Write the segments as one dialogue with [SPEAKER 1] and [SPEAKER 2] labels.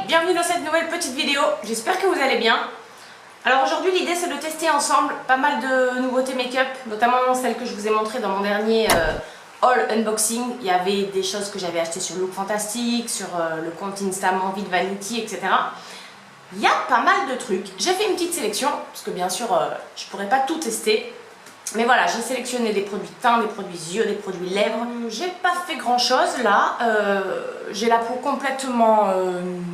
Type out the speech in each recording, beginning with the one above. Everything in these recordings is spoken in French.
[SPEAKER 1] bienvenue dans cette nouvelle petite vidéo, j'espère que vous allez bien. Alors aujourd'hui l'idée c'est de tester ensemble pas mal de nouveautés make-up, notamment celles que je vous ai montrées dans mon dernier haul unboxing. Il y avait des choses que j'avais achetées sur Look Fantastic, sur le compte Insta Envie de Vanity, etc. Il y a pas mal de trucs, j'ai fait une petite sélection, parce que bien sûr je pourrais pas tout tester. Mais voilà, j'ai sélectionné des produits teint, des produits yeux, des produits lèvres. J'ai pas fait grand chose là. J'ai la peau complètement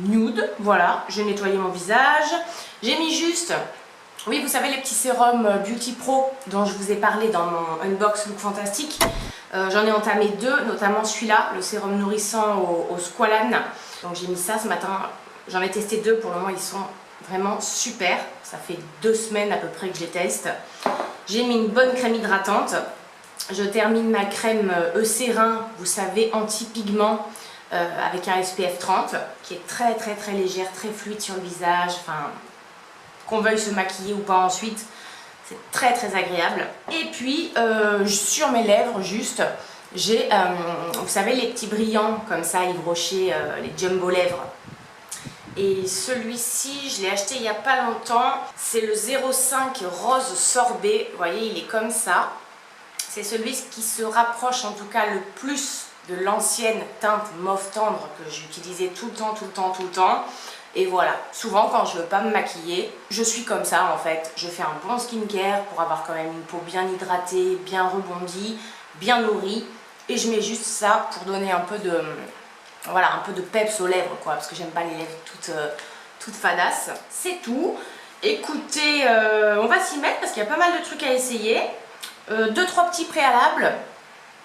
[SPEAKER 1] nude. Voilà, j'ai nettoyé mon visage. J'ai mis juste, oui, vous savez, les petits sérums Beauty Pro dont je vous ai parlé dans mon unbox Look Fantastic. J'en ai entamé deux, notamment celui-là, le sérum nourrissant au squalane. Donc j'ai mis ça ce matin. J'en ai testé deux. Pour le moment, ils sont vraiment super. Ça fait 2 semaines à peu près que je les teste. J'ai mis une bonne crème hydratante. Je termine ma crème Eucérin, vous savez, anti-pigment, avec un SPF 30, qui est très légère, très fluide sur le visage. Enfin, qu'on veuille se maquiller ou pas ensuite, c'est très agréable. Et puis, sur mes lèvres, juste, j'ai, vous savez, les petits brillants, comme ça, Yves Rocher, les jumbo lèvres. Et celui-ci, je l'ai acheté il n'y a pas longtemps. C'est le 05 Rose Sorbet. Vous voyez, il est comme ça. C'est celui qui se rapproche en tout cas le plus de l'ancienne teinte mauve tendre que j'utilisais tout le temps. Et voilà, souvent quand je ne veux pas me maquiller, je suis comme ça en fait. Je fais un bon skincare pour avoir quand même une peau bien hydratée, bien rebondie, bien nourrie. Et je mets juste ça pour donner un peu de... Voilà, un peu de peps aux lèvres, quoi, parce que j'aime pas les lèvres toutes fadasses. C'est tout. Écoutez, on va s'y mettre parce qu'il y a pas mal de trucs à essayer. 2-3 petits préalables.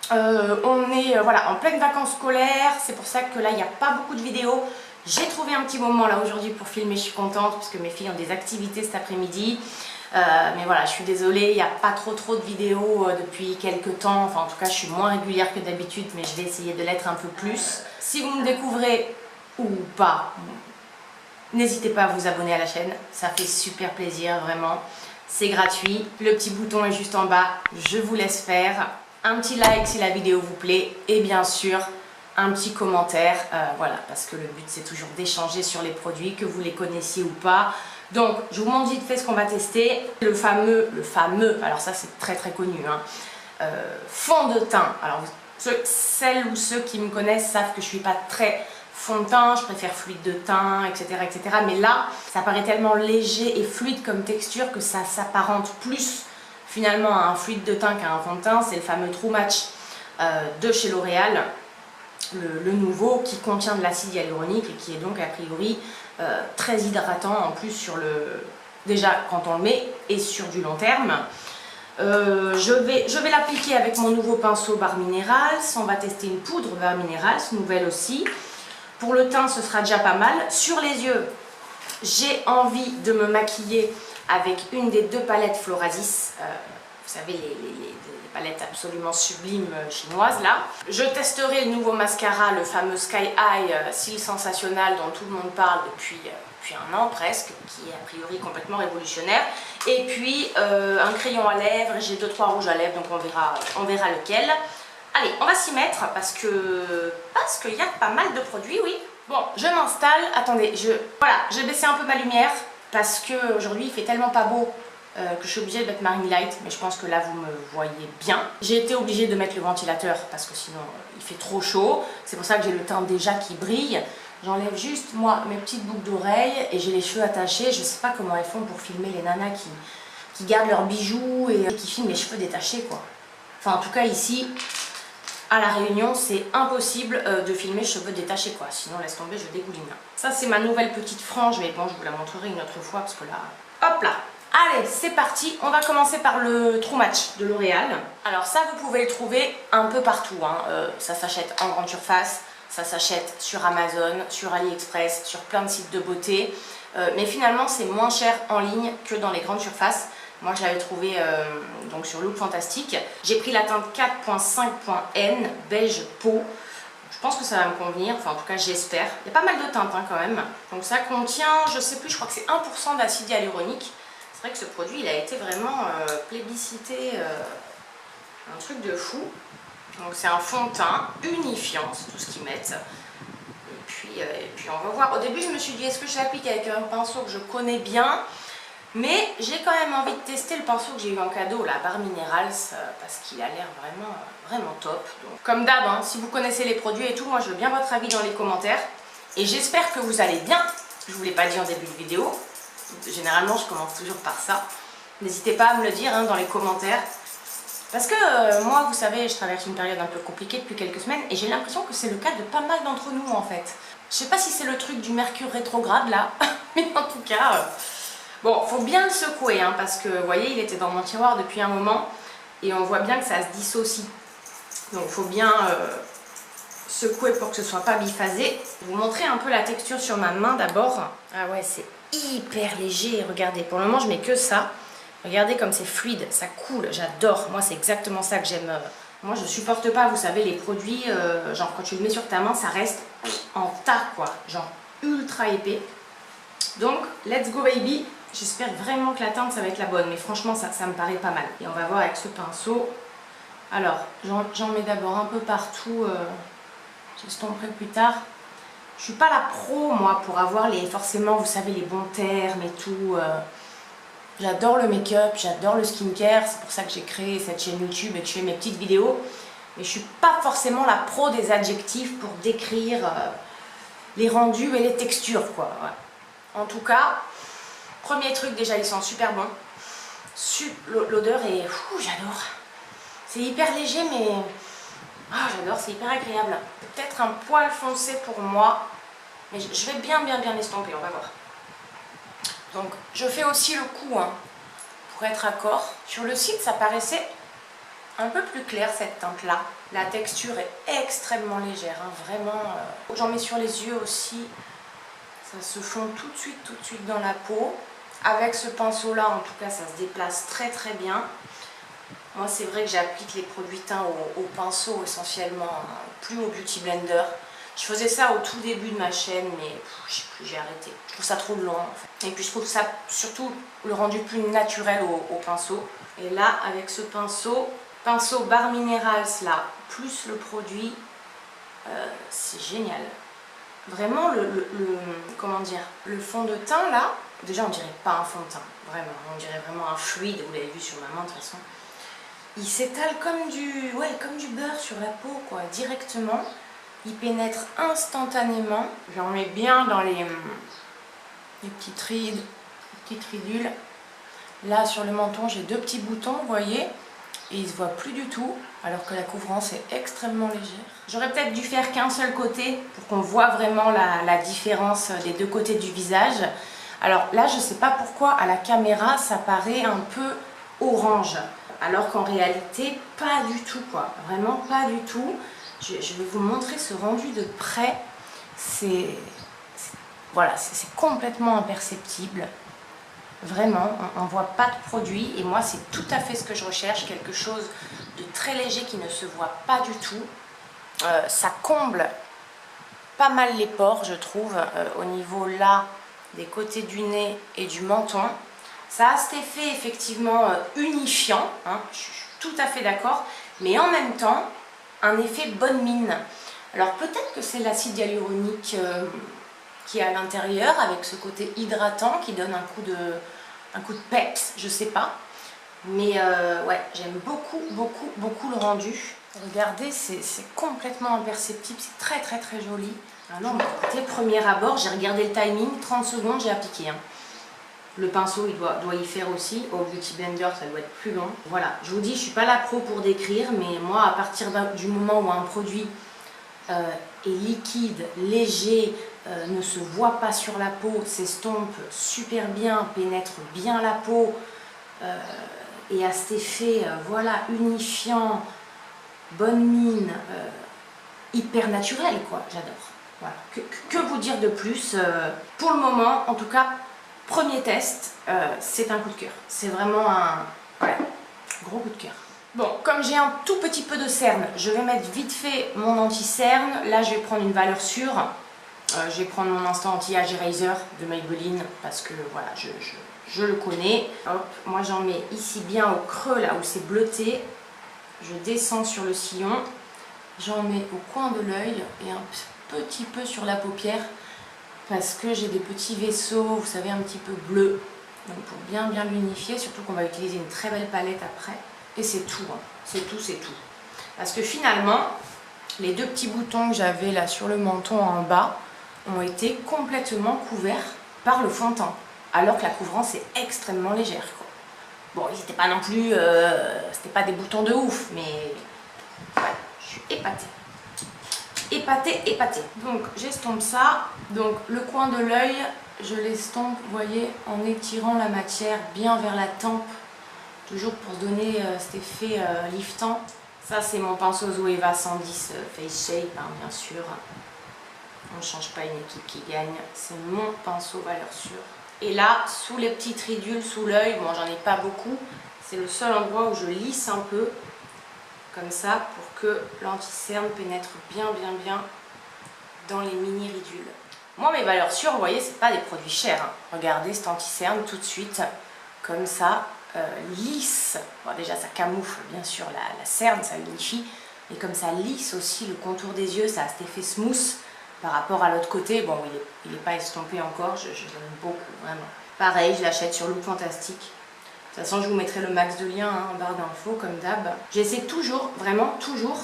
[SPEAKER 1] On est voilà, en pleine vacances scolaires, c'est pour ça que là, il n'y a pas beaucoup de vidéos. J'ai trouvé un petit moment là aujourd'hui pour filmer, je suis contente, parce que mes filles ont des activités cet après-midi. Mais voilà, je suis désolée, il n'y a pas trop de vidéos depuis quelques temps. Enfin, en tout cas, je suis moins régulière que d'habitude, mais je vais essayer de l'être un peu plus. Si vous me découvrez ou pas, n'hésitez pas à vous abonner à la chaîne. Ça fait super plaisir, vraiment. C'est gratuit. Le petit bouton est juste en bas. Je vous laisse faire. Un petit like si la vidéo vous plaît. Et bien sûr, un petit commentaire. Voilà, parce que le but, c'est toujours d'échanger sur les produits, que vous les connaissiez ou pas. Donc, je vous montre vite fait ce qu'on va tester. Le fameux, alors ça c'est très connu, hein, fond de teint. Alors, celles ou ceux qui me connaissent savent que je suis pas très fond de teint, je préfère fluide de teint, etc. Mais là, ça paraît tellement léger et fluide comme texture que ça s'apparente plus finalement à un fluide de teint qu'à un fond de teint. C'est le fameux True Match de chez L'Oréal, le nouveau, qui contient de l'acide hyaluronique et qui est donc a priori très hydratant en plus sur le... déjà quand on le met et sur du long terme. Je vais l'appliquer avec mon nouveau pinceau Barre Minerals. On va tester une poudre Barre Minerals, nouvelle aussi. Pour le teint, ce sera déjà pas mal. Sur les yeux, j'ai envie de me maquiller avec une des 2 palettes Florasis. Vous savez, les palettes absolument sublimes chinoises là. Je testerai le nouveau mascara, le fameux Sky High Cils Sensationnel dont tout le monde parle depuis 1 an presque, qui est a priori complètement révolutionnaire. Et puis un crayon à lèvres, j'ai 2-3 rouges à lèvres, donc on verra lequel. Allez, on va s'y mettre parce qu'il y a pas mal de produits, oui. Bon, je m'installe. Attendez, voilà, j'ai baissé un peu ma lumière parce qu'aujourd'hui il fait tellement pas beau que je suis obligée de mettre ma ring light, mais je pense que là vous me voyez bien. J'ai été obligée de mettre le ventilateur parce que sinon il fait trop chaud. C'est pour ça que j'ai le teint déjà qui brille. J'enlève juste moi mes petites boucles d'oreilles et j'ai les cheveux attachés. Je sais pas comment elles font pour filmer les nanas qui gardent leurs bijoux et qui filment les cheveux détachés, quoi. Enfin en tout cas ici à La Réunion c'est impossible de filmer cheveux détachés, quoi. Sinon laisse tomber, je dégouline. Ça c'est ma nouvelle petite frange, mais bon je vous la montrerai une autre fois parce que là, hop là. Allez, c'est parti, on va commencer par le True Match de L'Oréal. Alors ça, vous pouvez le trouver un peu partout, hein. Ça s'achète en grande surface, ça s'achète sur Amazon, sur AliExpress, sur plein de sites de beauté. Mais finalement, c'est moins cher en ligne que dans les grandes surfaces. Moi, je l'avais trouvé donc sur Look Fantastic. J'ai pris la teinte 4.5.N, beige peau. Je pense que ça va me convenir, enfin en tout cas j'espère. Il y a pas mal de teintes hein, quand même. Donc ça contient, je sais plus, je crois que c'est 1% d'acide hyaluronique. C'est vrai que ce produit, il a été vraiment plébiscité, un truc de fou. Donc c'est un fond de teint unifiant, c'est tout ce qu'ils mettent. puis on va voir. Au début, je me suis dit, est-ce que je l'applique avec un pinceau que je connais bien? Mais j'ai quand même envie de tester le pinceau que j'ai eu en cadeau, la Barre Minerals, parce qu'il a l'air vraiment top. Donc, comme d'hab, hein, si vous connaissez les produits et tout, moi je veux bien votre avis dans les commentaires. Et j'espère que vous allez bien. Je ne vous l'ai pas dit en début de vidéo. Généralement, je commence toujours par ça. N'hésitez pas à me le dire dans les commentaires. Parce que moi, vous savez, je traverse une période un peu compliquée depuis quelques semaines et j'ai l'impression que c'est le cas de pas mal d'entre nous en fait. Je sais pas si c'est le truc du Mercure rétrograde là, mais en tout cas... Bon, faut bien le secouer, hein, parce que, vous voyez, il était dans mon tiroir depuis un moment, et on voit bien que ça se dissocie. Donc, il faut bien secouer pour que ce soit pas biphasé. Je vais vous montrer un peu la texture sur ma main d'abord. Ah ouais, c'est hyper léger, regardez. Pour le moment, je mets que ça. Regardez comme c'est fluide, ça coule, j'adore. Moi, c'est exactement ça que j'aime. Moi, je supporte pas, vous savez, les produits, genre quand tu le mets sur ta main, ça reste en tas, quoi. Genre ultra épais. Donc, let's go baby. J'espère vraiment que la teinte ça va être la bonne, mais franchement ça me paraît pas mal. Et on va voir avec ce pinceau. Alors, j'en mets d'abord un peu partout, j'estomperai plus tard. Je suis pas la pro moi pour avoir forcément, vous savez, les bons termes et tout. J'adore le make-up, j'adore le skincare, c'est pour ça que j'ai créé cette chaîne YouTube et que je fais mes petites vidéos. Mais je suis pas forcément la pro des adjectifs pour décrire les rendus et les textures, quoi. Ouais. En tout cas... Premier truc, déjà, il sent super bon. L'odeur est... J'adore. C'est hyper léger, mais... Ah, j'adore, c'est hyper agréable. Peut-être un poil foncé pour moi. Mais je vais bien l'estomper, on va voir. Donc, je fais aussi le coup, hein, pour être accord. Sur le site, ça paraissait un peu plus clair, cette teinte-là. La texture est extrêmement légère, hein, vraiment. J'en mets sur les yeux aussi. Ça se fond tout de suite dans la peau. Avec ce pinceau là, en tout cas, ça se déplace très bien. Moi, c'est vrai que j'applique les produits teints au pinceau essentiellement, plus au Beauty Blender. Je faisais ça au tout début de ma chaîne, mais je sais plus, j'ai arrêté. Je trouve ça trop long en fait. Et puis je trouve ça surtout le rendu plus naturel au pinceau. Et là, avec ce pinceau Barre Minerals là, plus le produit, c'est génial. Vraiment, comment dire, le fond de teint là, déjà on dirait pas un fond de teint, vraiment, on dirait vraiment un fluide, vous l'avez vu sur ma main de toute façon. Il s'étale comme du beurre sur la peau, quoi, directement. Il pénètre instantanément. J'en mets bien dans les petites rides, les petites ridules. Là sur le menton, j'ai 2 petits boutons, vous voyez. Et il ne se voit plus du tout, alors que la couvrance est extrêmement légère. J'aurais peut-être dû faire qu'un seul côté pour qu'on voit vraiment la différence des 2 côtés du visage. Alors là, je ne sais pas pourquoi, à la caméra, ça paraît un peu orange. Alors qu'en réalité, pas du tout, quoi. Vraiment pas du tout. Je vais vous montrer ce rendu de près. Voilà, c'est complètement imperceptible. Vraiment, on ne voit pas de produit et moi c'est tout à fait ce que je recherche, quelque chose de très léger qui ne se voit pas du tout. Ça comble pas mal les pores, je trouve, au niveau là des côtés du nez et du menton. Ça a cet effet effectivement unifiant, hein, je suis tout à fait d'accord, mais en même temps un effet bonne mine. Alors peut-être que c'est l'acide hyaluronique qui est à l'intérieur avec ce côté hydratant qui donne un coup de peps, je sais pas. Mais ouais, j'aime beaucoup le rendu. Regardez, c'est complètement imperceptible, c'est très joli. Ah non, mais écoutez, premier abord, j'ai regardé le timing, 30 secondes, j'ai appliqué. Hein. Le pinceau, il doit y faire aussi. Au Beauty Blender, ça doit être plus long. Voilà, je vous dis, je suis pas la pro pour décrire, mais moi, à partir du moment où un produit est liquide, léger, ne se voit pas sur la peau, s'estompe super bien, pénètre bien la peau et a cet effet voilà, unifiant, bonne mine, hyper naturel, quoi, j'adore. Voilà. Que vous dire de plus pour le moment, en tout cas, premier test, c'est un coup de cœur. C'est vraiment un gros coup de cœur. Bon, comme j'ai un tout petit peu de cerne, je vais mettre vite fait mon anti-cerne. Là, je vais prendre une valeur sûre. Je vais prendre mon instant anti-age eraser de Maybelline parce que voilà, je le connais. Hop, moi j'en mets ici bien au creux, là où c'est bleuté. Je descends sur le sillon. J'en mets au coin de l'œil et petit peu sur la paupière parce que j'ai des petits vaisseaux, vous savez, un petit peu bleus. Donc pour bien l'unifier, surtout qu'on va utiliser une très belle palette après. Et c'est tout, hein. C'est tout. Parce que finalement, les 2 petits boutons que j'avais là sur le menton en bas ont été complètement couverts par le fond de teint. Alors que la couvrance est extrêmement légère, quoi. Bon, ils n'étaient pas non plus... c'était pas des boutons de ouf, mais... Ouais, je suis épatée. Épatée. Donc j'estompe ça. Donc le coin de l'œil, je l'estompe, vous voyez, en étirant la matière bien vers la tempe. Toujours pour donner cet effet liftant. Ça c'est mon pinceau Zoeva 110 Face Shape, hein, bien sûr. On ne change pas une équipe qui gagne. C'est mon pinceau valeur sûre. Et là, sous les petites ridules, sous l'œil, bon j'en ai pas beaucoup. C'est le seul endroit où je lisse un peu. Comme ça, pour que l'anti-cerne pénètre bien dans les mini ridules. Moi mes valeurs sûres, vous voyez, c'est pas des produits chers, hein. Regardez cet anti-cerne tout de suite, comme ça, lisse. Bon, déjà ça camoufle bien sûr la cerne, ça unifie, et comme ça lisse aussi le contour des yeux, ça a cet effet smooth par rapport à l'autre côté. Bon, il n'est pas estompé encore, je l'aime beaucoup, vraiment. Pareil, je l'achète sur Look Fantastique. De toute façon, je vous mettrai le max de liens, hein, en barre d'infos, comme d'hab. J'essaie toujours, vraiment toujours,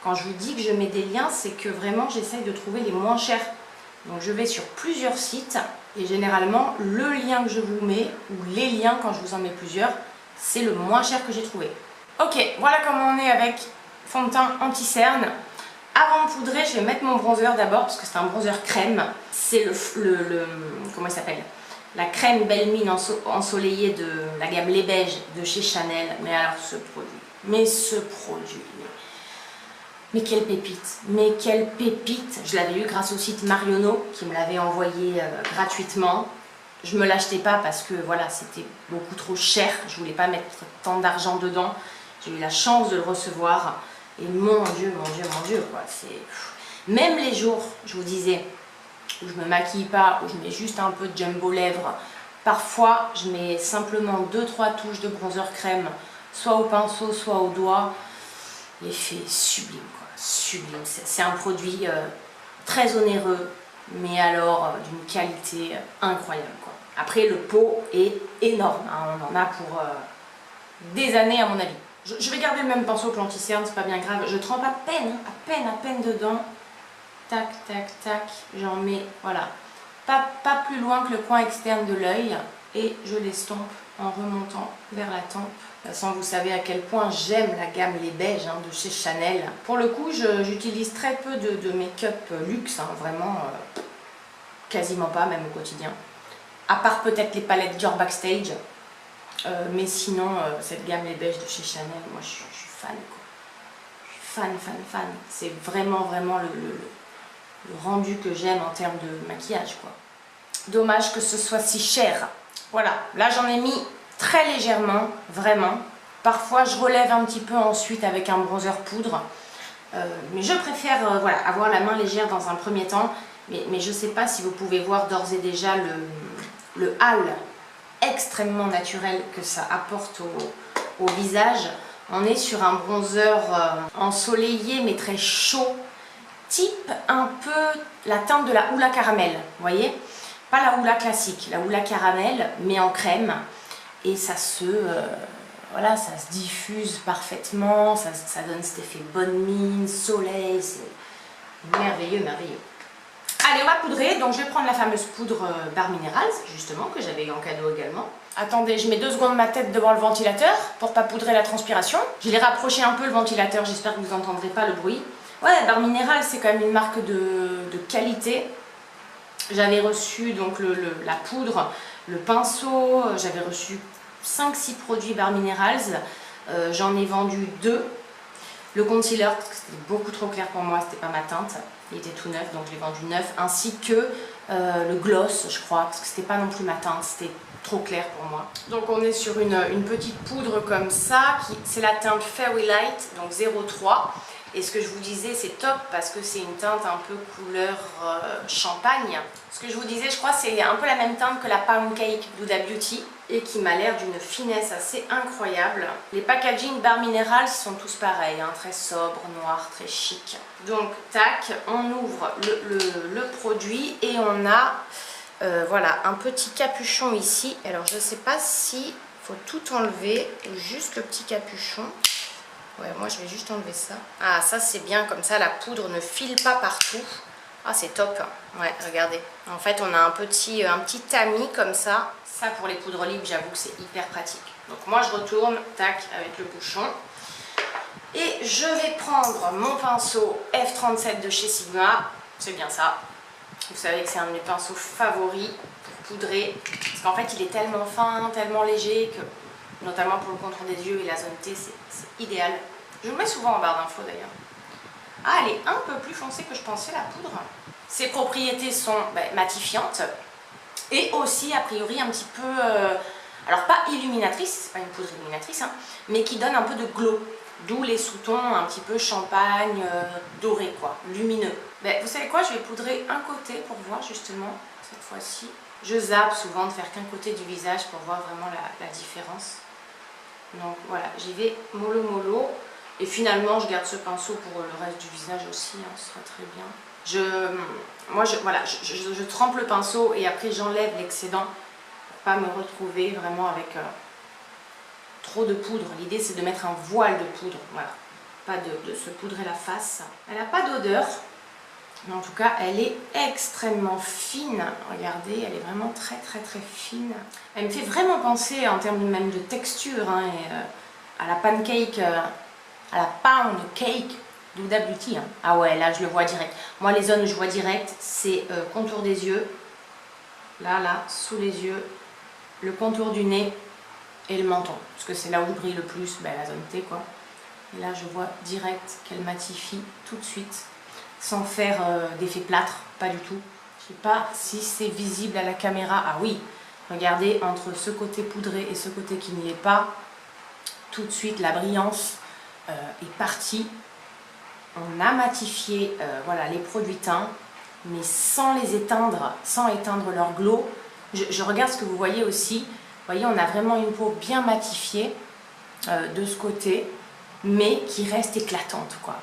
[SPEAKER 1] quand je vous dis que je mets des liens, c'est que vraiment j'essaye de trouver les moins chers. Donc je vais sur plusieurs sites, et généralement, le lien que je vous mets, ou les liens quand je vous en mets plusieurs, c'est le moins cher que j'ai trouvé. Ok, voilà comment on est avec fond de teint anti-cerne. Avant de poudrer, je vais mettre mon bronzer d'abord, parce que c'est un bronzer crème. C'est comment il s'appelle ? La crème Belle Mine ensoleillée de la gamme Les Beiges de chez Chanel. Mais alors ce produit, mais quelle pépite. Je l'avais eu grâce au site Marionneau qui me l'avait envoyé gratuitement. Je me l'achetais pas parce que voilà, c'était beaucoup trop cher. Je voulais pas mettre tant d'argent dedans. J'ai eu la chance de le recevoir. Et mon Dieu, quoi. Même les jours, je vous disais, où je me maquille pas, où je mets juste un peu de jumbo lèvres. Parfois, je mets simplement 2-3 touches de bronzer crème, soit au pinceau, soit au doigt. L'effet est sublime, quoi. Sublime. C'est un produit très onéreux, mais alors d'une qualité incroyable, quoi. Après, le pot est énorme, hein. On en a pour des années, à mon avis. Je vais garder le même pinceau que l'anti-cerne, c'est pas bien grave. Je trempe à peine dedans. Tac, j'en mets, voilà, pas plus loin que le coin externe de l'œil, et je l'estompe en remontant vers la tempe. De toute façon, vous savez à quel point j'aime la gamme Les Beiges, hein, de chez Chanel. Pour le coup, j'utilise très peu de make-up luxe, hein, vraiment, quasiment pas, même au quotidien. À part peut-être les palettes Dior Backstage, mais sinon, cette gamme Les Beiges de chez Chanel, moi je suis fan, quoi. Je suis fan. C'est vraiment le rendu que j'aime en termes de maquillage, quoi. Dommage que ce soit si cher. Voilà, là j'en ai mis très légèrement, vraiment. Parfois je relève un petit peu ensuite avec un bronzer poudre. Mais je préfère voilà, avoir la main légère dans un premier temps. Mais je ne sais pas si vous pouvez voir d'ores et déjà le hâle extrêmement naturel que ça apporte au visage. On est sur un bronzer ensoleillé mais très chaud. Type un peu la teinte de la Hoola Caramel, vous voyez, pas la Hoola classique, la Hoola Caramel, mais en crème, et ça voilà, ça se diffuse parfaitement, ça donne cet effet bonne mine, soleil, c'est merveilleux. Allez, on va poudrer, donc je vais prendre la fameuse poudre Bare Minerals, justement, que j'avais eu en cadeau également. Attendez, je mets 2 secondes ma tête devant le ventilateur, pour pas poudrer la transpiration. Je l'ai rapproché un peu le ventilateur, j'espère que vous n'entendrez pas le bruit. Ouais, Bare Minerals, c'est quand même une marque de qualité. J'avais reçu donc la poudre, le pinceau, j'avais reçu 5-6 produits Bare Minerals. J'en ai vendu 2. Le concealer, parce que c'était beaucoup trop clair pour moi, c'était pas ma teinte. Il était tout neuf, donc je l'ai vendu neuf. Ainsi que le gloss, je crois, parce que c'était pas non plus ma teinte, c'était trop clair pour moi. Donc on est sur une petite poudre comme ça, c'est la teinte Fairy Light, donc 03. Et ce que je vous disais, c'est top parce que c'est une teinte un peu couleur champagne. Ce que je vous disais, je crois, c'est un peu la même teinte que la Pound Cake d'Huda Beauty et qui m'a l'air d'une finesse assez incroyable. Les packaging Bar Minerals sont tous pareils, hein, très sobre, noir, très chic. Donc, tac, on ouvre le produit et on a voilà, un petit capuchon ici. Alors, je ne sais pas si faut tout enlever ou juste le petit capuchon. Ouais, moi je vais juste enlever ça. Ah, ça c'est bien, comme ça la poudre ne file pas partout. Ah, c'est top. Ouais, regardez. En fait, on a un petit tamis comme ça. Ça, pour les poudres libres, j'avoue que c'est hyper pratique. Donc moi, je retourne, tac, avec le bouchon. Et je vais prendre mon pinceau F37 de chez Sigma. C'est bien ça. Vous savez que c'est un de mes pinceaux favoris pour poudrer. Parce qu'en fait, il est tellement fin, tellement léger que... Notamment pour le contour des yeux et la zone T, c'est idéal. Je le mets souvent en barre d'infos d'ailleurs. Ah, elle est un peu plus foncée que je pensais, la poudre. Ses propriétés sont matifiantes et aussi a priori un petit peu... alors pas illuminatrice, c'est pas une poudre illuminatrice, hein, mais qui donne un peu de glow. D'où les sous-tons un petit peu champagne, doré quoi, lumineux. Vous savez quoi, je vais poudrer un côté pour voir justement, cette fois-ci. Je zappe souvent de faire qu'un côté du visage pour voir vraiment la différence. Donc voilà, j'y vais mollo mollo. Et finalement, je garde ce pinceau pour le reste du visage aussi, hein, ce sera très bien. Voilà, je trempe le pinceau et après j'enlève l'excédent pour pas me retrouver vraiment avec trop de poudre. L'idée c'est de mettre un voile de poudre, voilà. Pas de se poudrer la face. Elle n'a pas d'odeur, mais en tout cas elle est extrêmement fine. Regardez, elle est vraiment très très très fine. Elle me fait vraiment penser en termes même de texture hein, à la pancake, à la pound cake d'Huda Beauty. Hein. Ah ouais, là je le vois direct. Moi les zones où je vois direct, c'est contour des yeux, là, sous les yeux, le contour du nez et le menton. Parce que c'est là où je brille le plus, la zone T quoi. Et là je vois direct qu'elle matifie tout de suite, sans faire d'effet plâtre, pas du tout. Je sais pas si c'est visible à la caméra. Ah oui, regardez, entre ce côté poudré et ce côté qui n'y est pas, tout de suite la brillance est partie. On a matifié voilà, les produits teints, mais sans les éteindre, sans éteindre leur glow. Je regarde ce que vous voyez aussi. Vous voyez, on a vraiment une peau bien matifiée de ce côté, mais qui reste éclatante, quoi.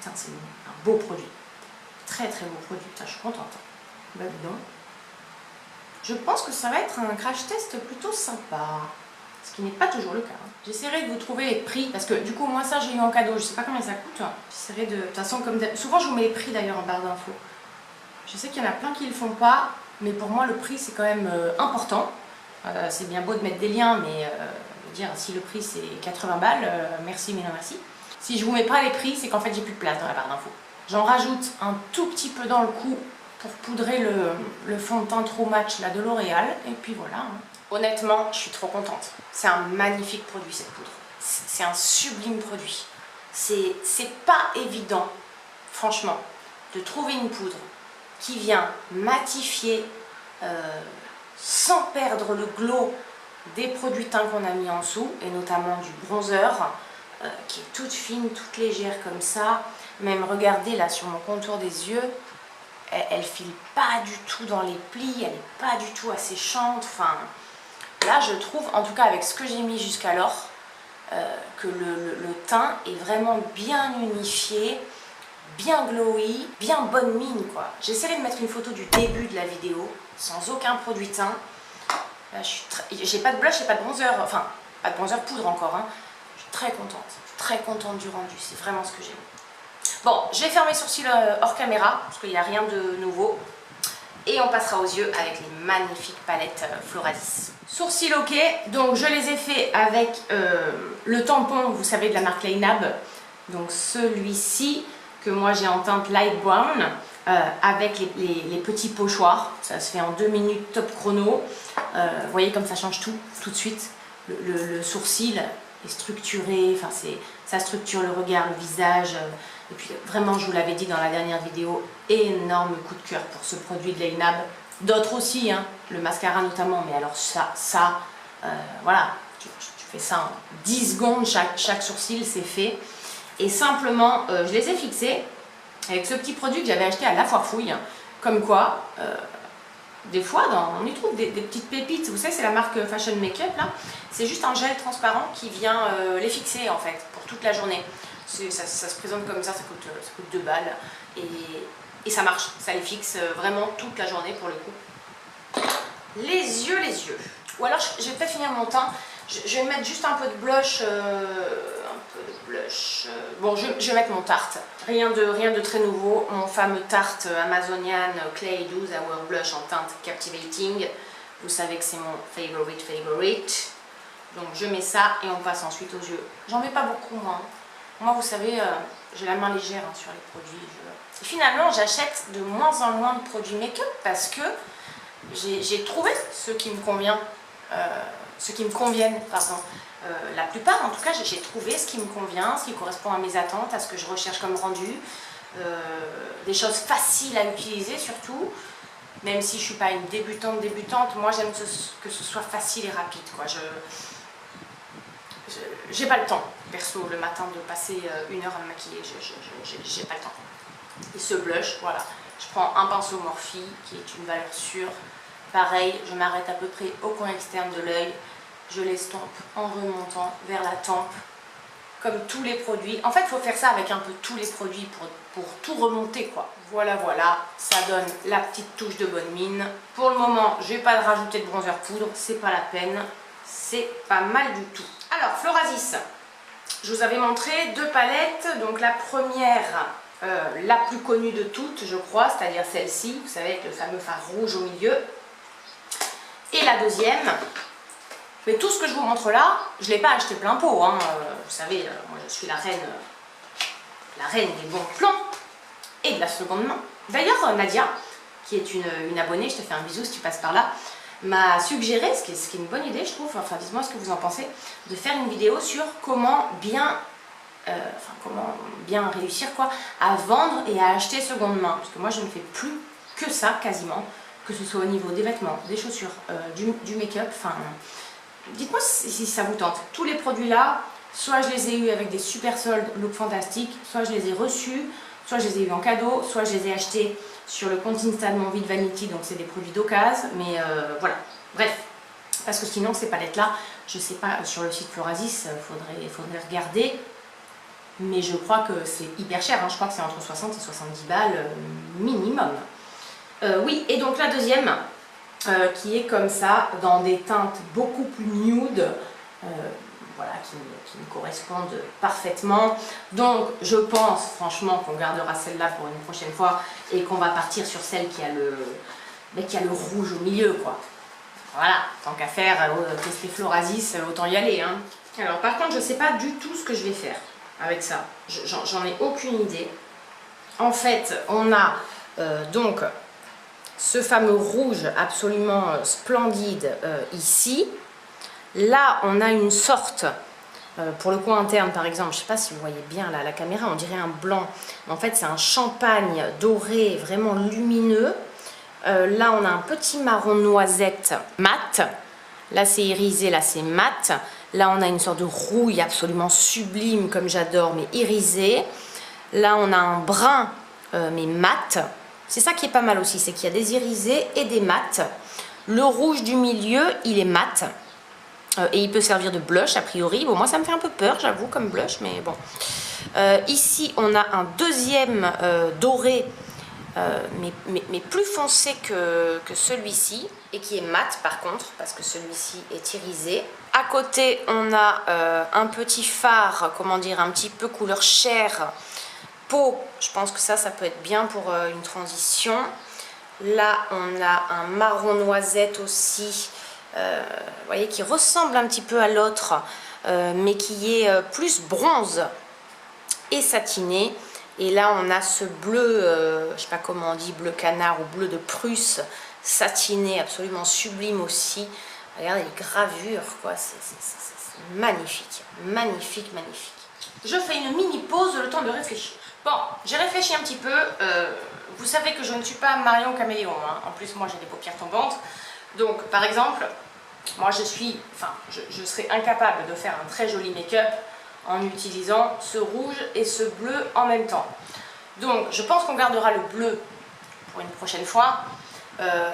[SPEAKER 1] C'est un beau produit. Très très beau produit. Putain, je suis contente. Bah, dis donc. Je pense que ça va être un crash test plutôt sympa. Ce qui n'est pas toujours le cas. J'essaierai de vous trouver les prix, parce que du coup, moi ça j'ai eu en cadeau, je sais pas combien ça coûte. J'essaierai de toute façon, comme souvent je vous mets les prix d'ailleurs en barre d'infos. Je sais qu'il y en a plein qui le font pas, mais pour moi le prix c'est quand même important. C'est bien beau de mettre des liens, mais dire si le prix c'est 80 balles, merci mais non merci. Si je vous mets pas les prix, c'est qu'en fait j'ai plus de place dans la barre d'infos. J'en rajoute un tout petit peu dans le cou pour poudrer le fond de teint True Match là, de L'Oréal, et puis voilà. Hein. Honnêtement, je suis trop contente. C'est un magnifique produit cette poudre. C'est un sublime produit. C'est pas évident, franchement, de trouver une poudre qui vient matifier sans perdre le glow des produits teints qu'on a mis en dessous, et notamment du bronzer, qui est toute fine, toute légère comme ça. Même regardez là sur mon contour des yeux, elle file pas du tout dans les plis, elle n'est pas du tout asséchante. Enfin, là je trouve, en tout cas avec ce que j'ai mis jusqu'alors, que le teint est vraiment bien unifié, bien glowy, bien bonne mine quoi. J'essaierai de mettre une photo du début de la vidéo, sans aucun produit teint. Là j'ai pas de blush, j'ai pas de bronzer, enfin pas de bronzer poudre encore, hein. Je suis très contente du rendu, c'est vraiment ce que j'aime. Bon, je vais faire mes sourcils hors caméra, parce qu'il n'y a rien de nouveau. Et on passera aux yeux avec les magnifiques palettes Floradis. Sourcils ok, donc je les ai faits avec le tampon, vous savez, de la marque Lainab. Donc celui-ci, que moi j'ai en teinte light brown, avec les petits pochoirs. Ça se fait en 2 minutes top chrono. Vous voyez comme ça change tout de suite. Le sourcil est structuré, enfin ça structure le regard, le visage. Et puis vraiment, je vous l'avais dit dans la dernière vidéo, énorme coup de cœur pour ce produit de Lainab. D'autres aussi, hein, le mascara notamment, mais alors voilà, tu fais ça en 10 secondes, chaque sourcil, c'est fait. Et simplement, je les ai fixés avec ce petit produit que j'avais acheté à La Foire Fouille, comme quoi, des fois, on y trouve des petites pépites. Vous savez, c'est la marque Fashion Makeup, là. C'est juste un gel transparent qui vient les fixer, en fait, pour toute la journée. Ça se présente comme ça coûte 2 balles. Et ça marche, ça les fixe vraiment toute la journée, pour le coup. Les yeux. Ou alors, je vais peut-être finir mon teint. Je vais mettre juste un peu de blush. Bon, je vais mettre mon Tarte. Rien de très nouveau. Mon fameux Tarte Amazonian Clay 12 Hour Blush en teinte Captivating. Vous savez que c'est mon favorite. Donc je mets ça et on passe ensuite aux yeux. J'en mets pas beaucoup, moi. Moi, vous savez, j'ai la main légère sur les produits. Et finalement, j'achète de moins en moins de produits make-up parce que j'ai trouvé ce qui me convient. Ce qui me conviennent, pardon. La plupart, en tout cas, j'ai trouvé ce qui me convient, ce qui correspond à mes attentes, à ce que je recherche comme rendu. Des choses faciles à utiliser surtout, même si je ne suis pas une débutante, moi j'aime que ce soit facile et rapide, quoi. J'ai pas le temps, perso, le matin de passer 1 heure à me maquiller, j'ai pas le temps. Et ce blush, voilà, je prends un pinceau Morphe qui est une valeur sûre. Pareil, je m'arrête à peu près au coin externe de l'œil, je l'estompe en remontant vers la tempe, comme tous les produits. En fait, il faut faire ça avec un peu tous les produits pour tout remonter, quoi. Voilà, ça donne la petite touche de bonne mine. Pour le moment, je vais pas rajouter de bronzer poudre, c'est pas la peine, c'est pas mal du tout. Alors, Florasis, je vous avais montré 2 palettes, donc la première, la plus connue de toutes, je crois, c'est-à-dire celle-ci, vous savez, avec le fameux fard rouge au milieu. Et la deuxième, mais tout ce que je vous montre là, je ne l'ai pas acheté plein pot, hein. Vous savez, moi je suis la reine des bons plans et de la seconde main. D'ailleurs, Nadia, qui est une abonnée, je te fais un bisou si tu passes par là, m'a suggéré, ce qui est une bonne idée je trouve, enfin dites-moi ce que vous en pensez, de faire une vidéo sur comment bien réussir quoi, à vendre et à acheter seconde main. Parce que moi je ne fais plus que ça quasiment, que ce soit au niveau des vêtements, des chaussures, du make-up, enfin... Dites-moi si ça vous tente. Tous les produits là, soit je les ai eus avec des super soldes look fantastique, soit je les ai reçus, soit je les ai eus en cadeau, soit je les ai achetés sur le compte Insta de Mon Vide Vanity, donc c'est des produits d'occasion, mais voilà. Bref, parce que sinon ces palettes là, je sais pas, sur le site Florasis, faudrait regarder, mais je crois que c'est hyper cher, hein. Je crois que c'est entre 60 et 70 balles minimum. Oui, et donc la deuxième, qui est comme ça, dans des teintes beaucoup plus nude, voilà, qui me correspondent parfaitement. Donc je pense franchement qu'on gardera celle-là pour une prochaine fois et qu'on va partir sur celle qui a le rouge au milieu, quoi. Voilà, tant qu'à faire, tester Florasis, autant y aller, hein. Alors par contre, je ne sais pas du tout ce que je vais faire avec ça. J'en ai aucune idée. En fait, on a donc ce fameux rouge absolument splendide ici. Là, on a une sorte, pour le coin interne par exemple, je ne sais pas si vous voyez bien là, la caméra, on dirait un blanc. En fait, c'est un champagne doré, vraiment lumineux. Là, on a un petit marron noisette mat. Là, c'est irisé, là, c'est mat. Là, on a une sorte de rouille absolument sublime, comme j'adore, mais irisée. Là, on a un brun, mais mat. C'est ça qui est pas mal aussi, c'est qu'il y a des irisés et des mats. Le rouge du milieu, il est mat. Et il peut servir de blush, a priori. Bon, moi, ça me fait un peu peur, j'avoue, comme blush, mais bon. Ici, on a un deuxième doré, mais plus foncé que celui-ci, et qui est mat, par contre, parce que celui-ci est irisé. À côté, on a un petit fard, comment dire, un petit peu couleur chair, peau. Je pense que ça peut être bien pour une transition. Là, on a un marron noisette aussi, vous voyez, qui ressemble un petit peu à l'autre, mais qui est plus bronze et satiné. Et là, on a ce bleu, je ne sais pas comment on dit, bleu canard ou bleu de Prusse, satiné, absolument sublime aussi. Regardez les gravures, quoi, c'est magnifique, magnifique, magnifique. Je fais une mini pause, le temps de réfléchir. Bon, j'ai réfléchi un petit peu. Vous savez que je ne suis pas Marion Caméléon. Hein. En plus, moi, j'ai des paupières tombantes. Donc, par exemple, moi, je serais incapable de faire un très joli make-up en utilisant ce rouge et ce bleu en même temps. Donc, je pense qu'on gardera le bleu pour une prochaine fois.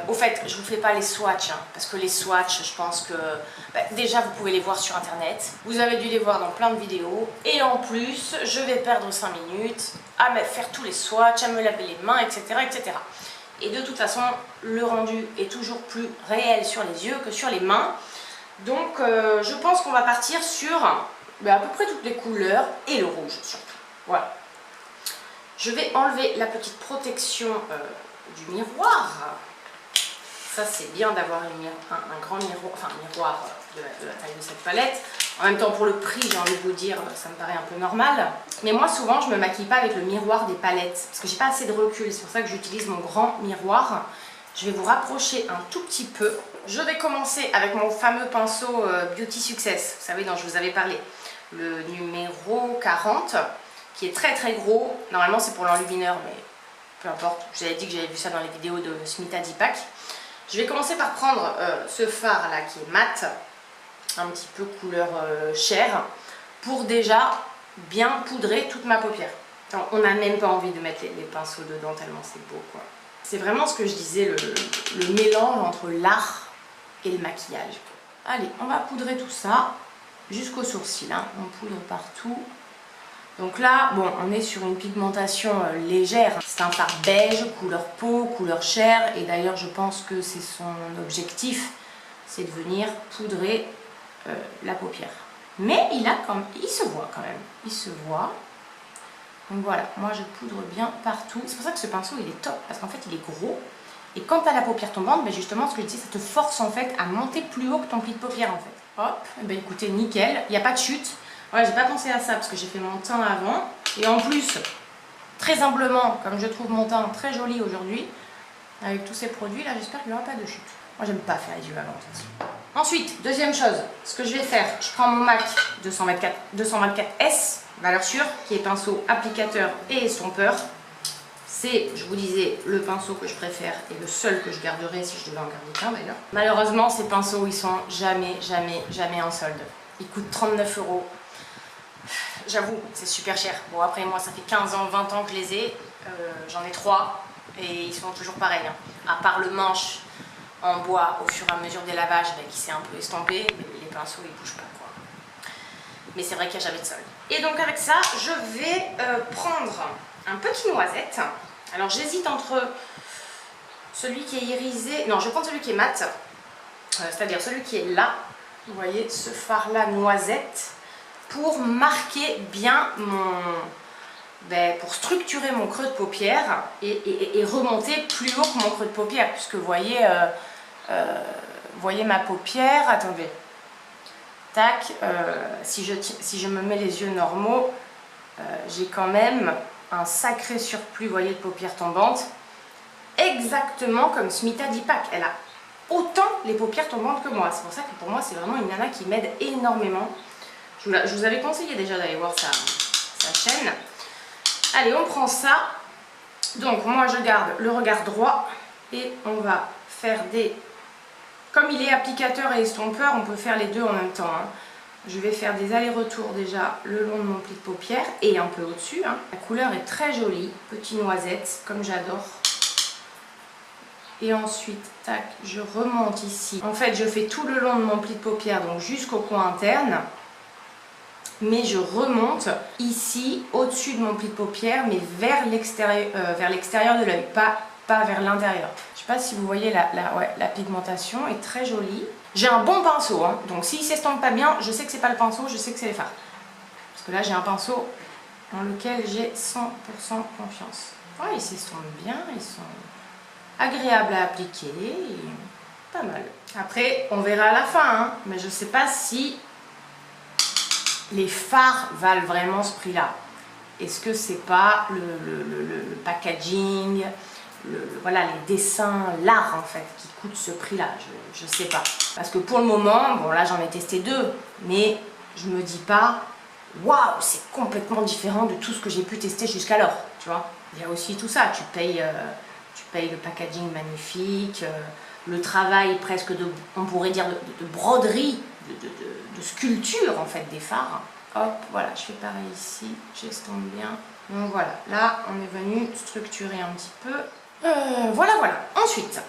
[SPEAKER 1] Au fait, je ne vous fais pas les swatchs, hein, parce que les swatchs, je pense que déjà vous pouvez les voir sur internet, vous avez dû les voir dans plein de vidéos, et en plus, je vais perdre 5 minutes à me faire tous les swatchs, à me laver les mains, etc., etc. Et de toute façon, le rendu est toujours plus réel sur les yeux que sur les mains. Donc, je pense qu'on va partir sur à peu près toutes les couleurs, et le rouge surtout. Voilà. Je vais enlever la petite protection du miroir. Ça, c'est bien d'avoir un grand miroir, enfin un miroir de la taille de cette palette. En même temps, pour le prix, j'ai envie de vous dire, ça me paraît un peu normal. Mais moi, souvent, je ne me maquille pas avec le miroir des palettes, parce que j'ai pas assez de recul. C'est pour ça que j'utilise mon grand miroir. Je vais vous rapprocher un tout petit peu. Je vais commencer avec mon fameux pinceau Beauty Success, vous savez, dont je vous avais parlé. Le numéro 40, qui est très très gros. Normalement, c'est pour l'enlumineur, mais peu importe. Je vous avais dit que j'avais vu ça dans les vidéos de Smita Deepak. Je vais commencer par prendre ce fard là qui est mat, un petit peu couleur chair, pour déjà bien poudrer toute ma paupière. Enfin, on n'a même pas envie de mettre les pinceaux dedans tellement c'est beau quoi. C'est vraiment ce que je disais, le mélange entre l'art et le maquillage. Allez, on va poudrer tout ça jusqu'aux sourcils, hein. On poudre partout. Donc là, bon, on est sur une pigmentation légère. C'est un fard beige, couleur peau, couleur chair. Et d'ailleurs, je pense que c'est son objectif, c'est de venir poudrer la paupière. Mais il se voit quand même. Il se voit. Donc voilà, moi je poudre bien partout. C'est pour ça que ce pinceau, il est top. Parce qu'en fait, il est gros. Et quand tu as la paupière tombante, justement, ce que je dis, ça te force en fait à monter plus haut que ton pli de paupière en fait. Hop, ben écoutez, nickel. Il n'y a pas de chute. Ouais, j'ai pas pensé à ça parce que j'ai fait mon teint avant. Et en plus, très humblement, comme je trouve mon teint très joli aujourd'hui, avec tous ces produits là, j'espère qu'il n'y aura pas de chute. Moi, j'aime pas faire les yeux avant. Ensuite, deuxième chose, ce que je vais faire, je prends mon MAC 224S, valeur sûre, qui est pinceau applicateur et estompeur. C'est, je vous disais, le pinceau que je préfère et le seul que je garderai si je devais en garder qu'un d'ailleurs. Malheureusement, ces pinceaux, ils sont jamais en solde. Ils coûtent 39 €. J'avoue, c'est super cher. Bon, après, moi, ça fait 15 ans, 20 ans que je les ai. J'en ai 3 et ils sont toujours pareils. Hein. À part le manche en bois au fur et à mesure des lavages qui s'est un peu estompé, mais les pinceaux, ils bougent pas, quoi. Mais c'est vrai qu'il n'y a jamais de solde. Et donc, avec ça, je vais prendre un petit noisette. Alors, j'hésite entre celui qui est irisé. Non, je vais prendre celui qui est mat. C'est-à-dire celui qui est là. Vous voyez, ce fard-là noisette. Pour marquer bien pour structurer mon creux de paupière et remonter plus haut que mon creux de paupière, puisque vous voyez, ma paupière, attendez, tac, si je me mets les yeux normaux, j'ai quand même un sacré surplus, vous voyez, de paupières tombantes, exactement comme Smita Deepak, elle a autant les paupières tombantes que moi, c'est pour ça que pour moi c'est vraiment une nana qui m'aide énormément. Je vous avais conseillé déjà d'aller voir sa chaîne. Allez, on prend ça. Donc, moi, je garde le regard droit. Et on va faire des... Comme il est applicateur et estompeur, on peut faire les deux en même temps. Hein. Je vais faire des allers-retours déjà le long de mon pli de paupière et un peu au-dessus. Hein. La couleur est très jolie. Petit noisette, comme j'adore. Et ensuite, tac, je remonte ici. En fait, je fais tout le long de mon pli de paupière, donc jusqu'au coin interne. Mais je remonte ici, au-dessus de mon pli de paupière, mais vers l'extérieur de l'œil, pas vers l'intérieur. Je ne sais pas si vous voyez, la pigmentation est très jolie. J'ai un bon pinceau, hein, donc s'il ne s'estompe pas bien, je sais que c'est pas le pinceau, je sais que c'est les fards. Parce que là, j'ai un pinceau dans lequel j'ai 100% confiance. Ouais, ils s'estompent bien, ils sont agréables à appliquer, et pas mal. Après, on verra à la fin, hein, mais je ne sais pas si... les fards valent vraiment ce prix-là. Est-ce que c'est pas le packaging, voilà, les dessins, l'art en fait, qui coûte ce prix-là? Je sais pas. Parce que pour le moment, bon là j'en ai testé 2, mais je me dis pas, waouh, c'est complètement différent de tout ce que j'ai pu tester jusqu'alors, tu vois. Il y a aussi tout ça, tu payes le packaging magnifique, le travail presque de, on pourrait dire, de broderie, de sculpture en fait des phares. Hop, voilà, je fais pareil ici, j'estompe bien. Donc voilà, là on est venu structurer un petit peu. Voilà. Ensuite,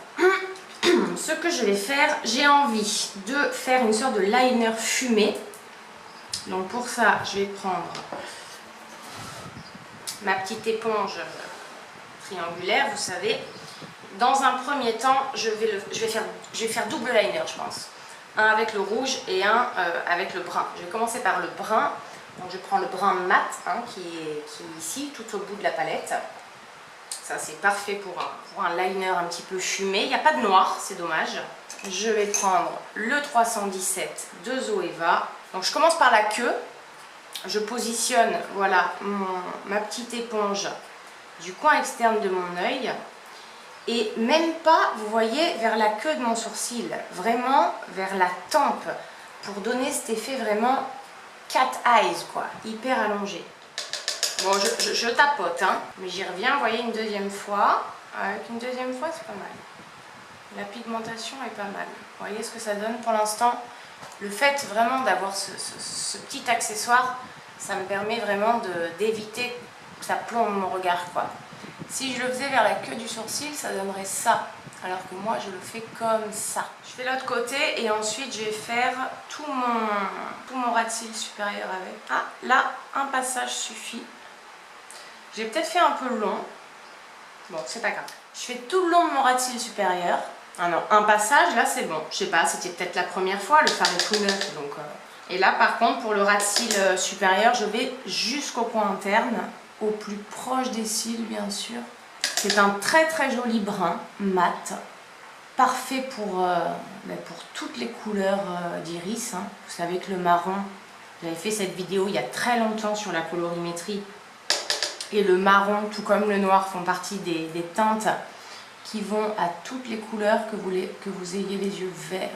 [SPEAKER 1] ce que je vais faire, j'ai envie de faire une sorte de liner fumé. Donc pour ça, je vais prendre ma petite éponge triangulaire, vous savez. Dans un premier temps, je vais faire double liner, je pense. Un avec le rouge et un avec le brun. Je vais commencer par le brun. Donc je prends le brun mat hein, qui est ici, tout au bout de la palette. Ça c'est parfait pour un liner un petit peu fumé. Il n'y a pas de noir, c'est dommage. Je vais prendre le 317 de Zoeva. Donc je commence par la queue. Je positionne voilà, ma petite éponge du coin externe de mon œil. Et même pas, vous voyez, vers la queue de mon sourcil. Vraiment vers la tempe. Pour donner cet effet vraiment cat eyes, quoi. Hyper allongé. Bon, je tapote, hein. Mais j'y reviens, vous voyez, une deuxième fois. Avec une deuxième fois, c'est pas mal. La pigmentation est pas mal. Vous voyez ce que ça donne pour l'instant. Le fait vraiment d'avoir ce petit accessoire, ça me permet vraiment d'éviter que ça plombe mon regard, quoi. Si je le faisais vers la queue du sourcil, ça donnerait ça. Alors que moi, je le fais comme ça. Je fais l'autre côté et ensuite, je vais faire tout mon ras de cils supérieur avec. Ah, là, un passage suffit. J'ai peut-être fait un peu long. Bon, c'est pas grave. Je fais tout le long de mon ras de cils supérieur. Ah non, un passage, là, c'est bon. Je sais pas, c'était peut-être la première fois. Le fard est tout neuf, donc... Et là, par contre, pour le ras de cils supérieur, je vais jusqu'au coin interne. Au plus proche des cils, bien sûr. C'est un très très joli brun, mat. Parfait pour toutes les couleurs d'iris. Hein. Vous savez que le marron, j'avais fait cette vidéo il y a très longtemps sur la colorimétrie. Et le marron, tout comme le noir, font partie des teintes qui vont à toutes les couleurs que vous ayez les yeux verts.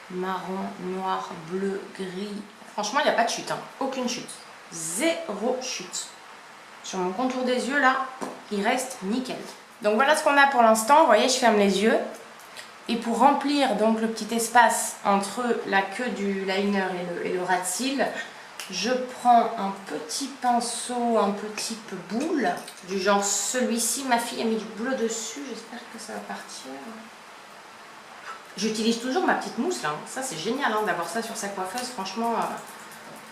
[SPEAKER 1] Marron, noir, bleu, gris. Franchement, il n'y a pas de chute. Hein. Aucune chute. Zéro chute. Sur mon contour des yeux, là, il reste nickel. Donc voilà ce qu'on a pour l'instant. Vous voyez, je ferme les yeux. Et pour remplir donc le petit espace entre la queue du liner et le ras de cils, je prends un petit pinceau un peu type boule, du genre celui-ci. Ma fille a mis du bleu dessus, j'espère que ça va partir. J'utilise toujours ma petite mousse là. Ça c'est génial hein, d'avoir ça sur sa coiffeuse. Franchement,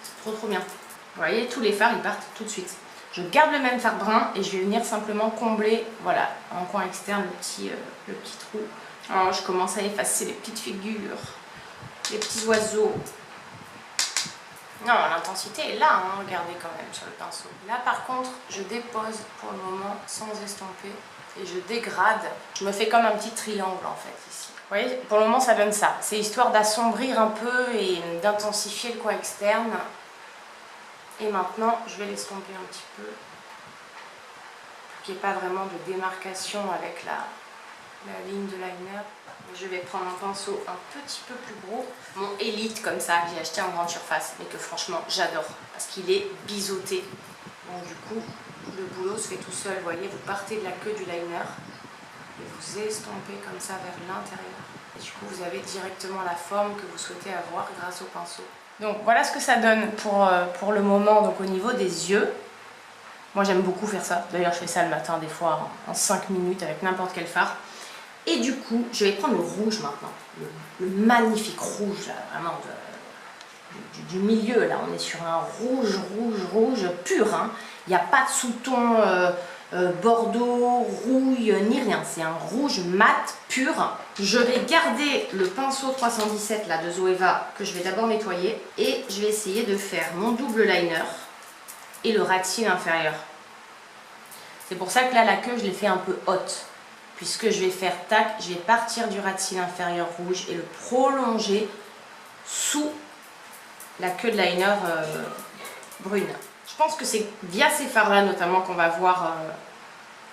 [SPEAKER 1] c'est trop bien. Vous voyez, tous les fards ils partent tout de suite. Je garde le même fard brun et je vais venir simplement combler, voilà, en coin externe le petit trou. Alors, je commence à effacer les petites figures, les petits oiseaux. Non, l'intensité est là, hein, regardez quand même sur le pinceau. Là par contre, je dépose pour le moment sans estomper et je dégrade. Je me fais comme un petit triangle en fait ici. Vous voyez, pour le moment ça donne ça. C'est histoire d'assombrir un peu et d'intensifier le coin externe. Et maintenant, je vais l'estomper un petit peu pour qu'il n'y ait pas vraiment de démarcation avec la ligne de liner. Je vais prendre un pinceau un petit peu plus gros, mon Elite comme ça, que j'ai acheté en grande surface, mais que franchement j'adore parce qu'il est biseauté. Donc du coup, le boulot se fait tout seul. Vous voyez, vous partez de la queue du liner et vous estompez comme ça vers l'intérieur. Et du coup, vous avez directement la forme que vous souhaitez avoir grâce au pinceau. Donc voilà ce que ça donne pour le moment, donc au niveau des yeux. Moi j'aime beaucoup faire ça, d'ailleurs je fais ça le matin des fois en 5 minutes avec n'importe quel fard. Et du coup, je vais prendre le rouge maintenant, le magnifique rouge, là, vraiment du milieu, là on est sur un rouge pur, hein. Il n'y a pas de sous-ton bordeaux, rouille, ni rien, c'est un rouge mat pur. Je vais garder le pinceau 317 là de Zoeva que je vais d'abord nettoyer et je vais essayer de faire mon double liner et le ras de cils inférieur. C'est pour ça que là la queue je l'ai fait un peu haute puisque je vais faire tac, je vais partir du ras de cils inférieur rouge et le prolonger sous la queue de liner brune. Je pense que c'est via ces fards là notamment qu'on va voir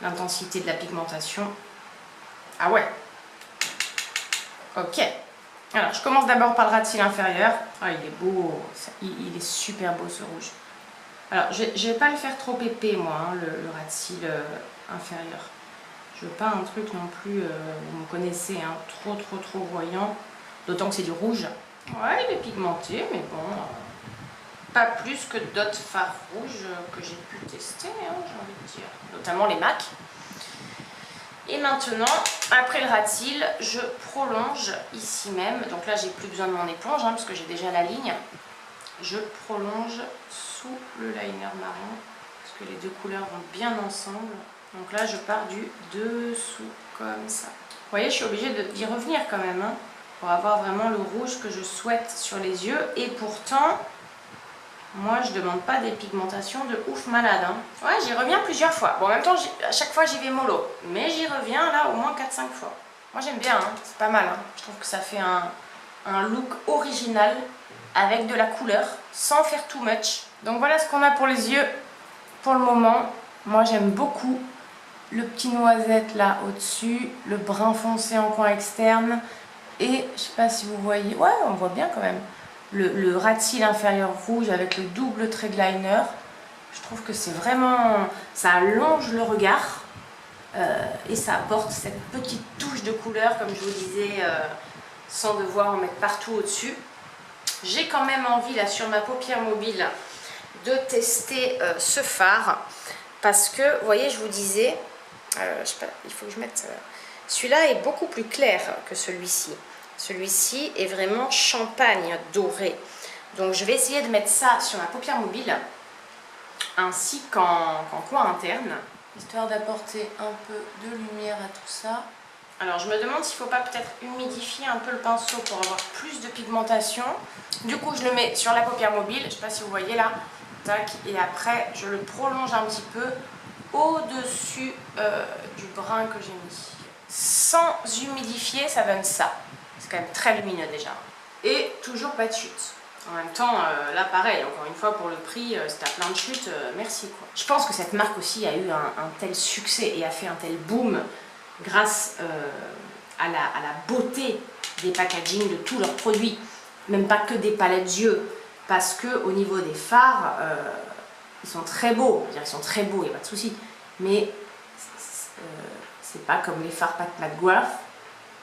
[SPEAKER 1] l'intensité de la pigmentation. Ah ouais. Ok. Alors, je commence d'abord par le ras de cils inférieur. Ah, il est beau, il est super beau ce rouge. Alors, je ne vais pas le faire trop épais, moi, hein, le ras de cils inférieur. Je veux pas un truc non plus, vous me connaissez, hein, trop voyant. D'autant que c'est du rouge. Ouais, il est pigmenté, mais bon, pas plus que d'autres fards rouges que j'ai pu tester, hein, j'ai envie de dire. Notamment les MAC. Et maintenant, après le ras de cils, je prolonge ici même. Donc là, j'ai plus besoin de mon éponge, hein, parce que j'ai déjà la ligne. Je prolonge sous le liner marron, parce que les deux couleurs vont bien ensemble. Donc là, je pars du dessous, comme ça. Vous voyez, je suis obligée d'y revenir quand même, hein, pour avoir vraiment le rouge que je souhaite sur les yeux. Et pourtant, moi, je demande pas des pigmentations de ouf malade. Hein. Ouais, j'y reviens plusieurs fois. Bon, en même temps, à chaque fois, j'y vais mollo. Mais j'y reviens là au moins 4-5 fois. Moi, j'aime bien, hein. C'est pas mal. Hein. Je trouve que ça fait un look original avec de la couleur, sans faire too much. Donc voilà ce qu'on a pour les yeux pour le moment. Moi, j'aime beaucoup le petit noisette là au-dessus, le brun foncé en coin externe. Et je sais pas si vous voyez, ouais, on voit bien quand même. Le ras de cils inférieur rouge avec le double trait de liner. Je trouve que c'est vraiment... ça allonge le regard et ça apporte cette petite touche de couleur, comme je vous disais, sans devoir en mettre partout au-dessus. J'ai quand même envie, là, sur ma paupière mobile, de tester ce fard. Parce que, vous voyez, je vous disais, je sais pas, il faut que je mette... celui-là est beaucoup plus clair que celui-ci. Celui-ci est vraiment champagne doré. Donc je vais essayer de mettre ça sur ma paupière mobile ainsi qu'en coin interne, histoire d'apporter un peu de lumière à tout ça. Alors je me demande s'il ne faut pas peut-être humidifier un peu le pinceau pour avoir plus de pigmentation. Du coup je le mets sur la paupière mobile, je ne sais pas si vous voyez là, tac, et après je le prolonge un petit peu au-dessus du brun que j'ai mis. Sans humidifier, ça donne ça. C'est quand même très lumineux déjà. Et toujours pas de chute. En même temps, là pareil, encore une fois pour le prix, si t'as plein de chutes, merci quoi. Je pense que cette marque aussi a eu un tel succès et a fait un tel boom grâce à la beauté des packaging de tous leurs produits. Même pas que des palettes yeux. Parce que au niveau des fards, ils sont très beaux. Je veux dire, ils sont très beaux, il n'y a pas de souci. Mais c'est pas comme les fards Pat McGrath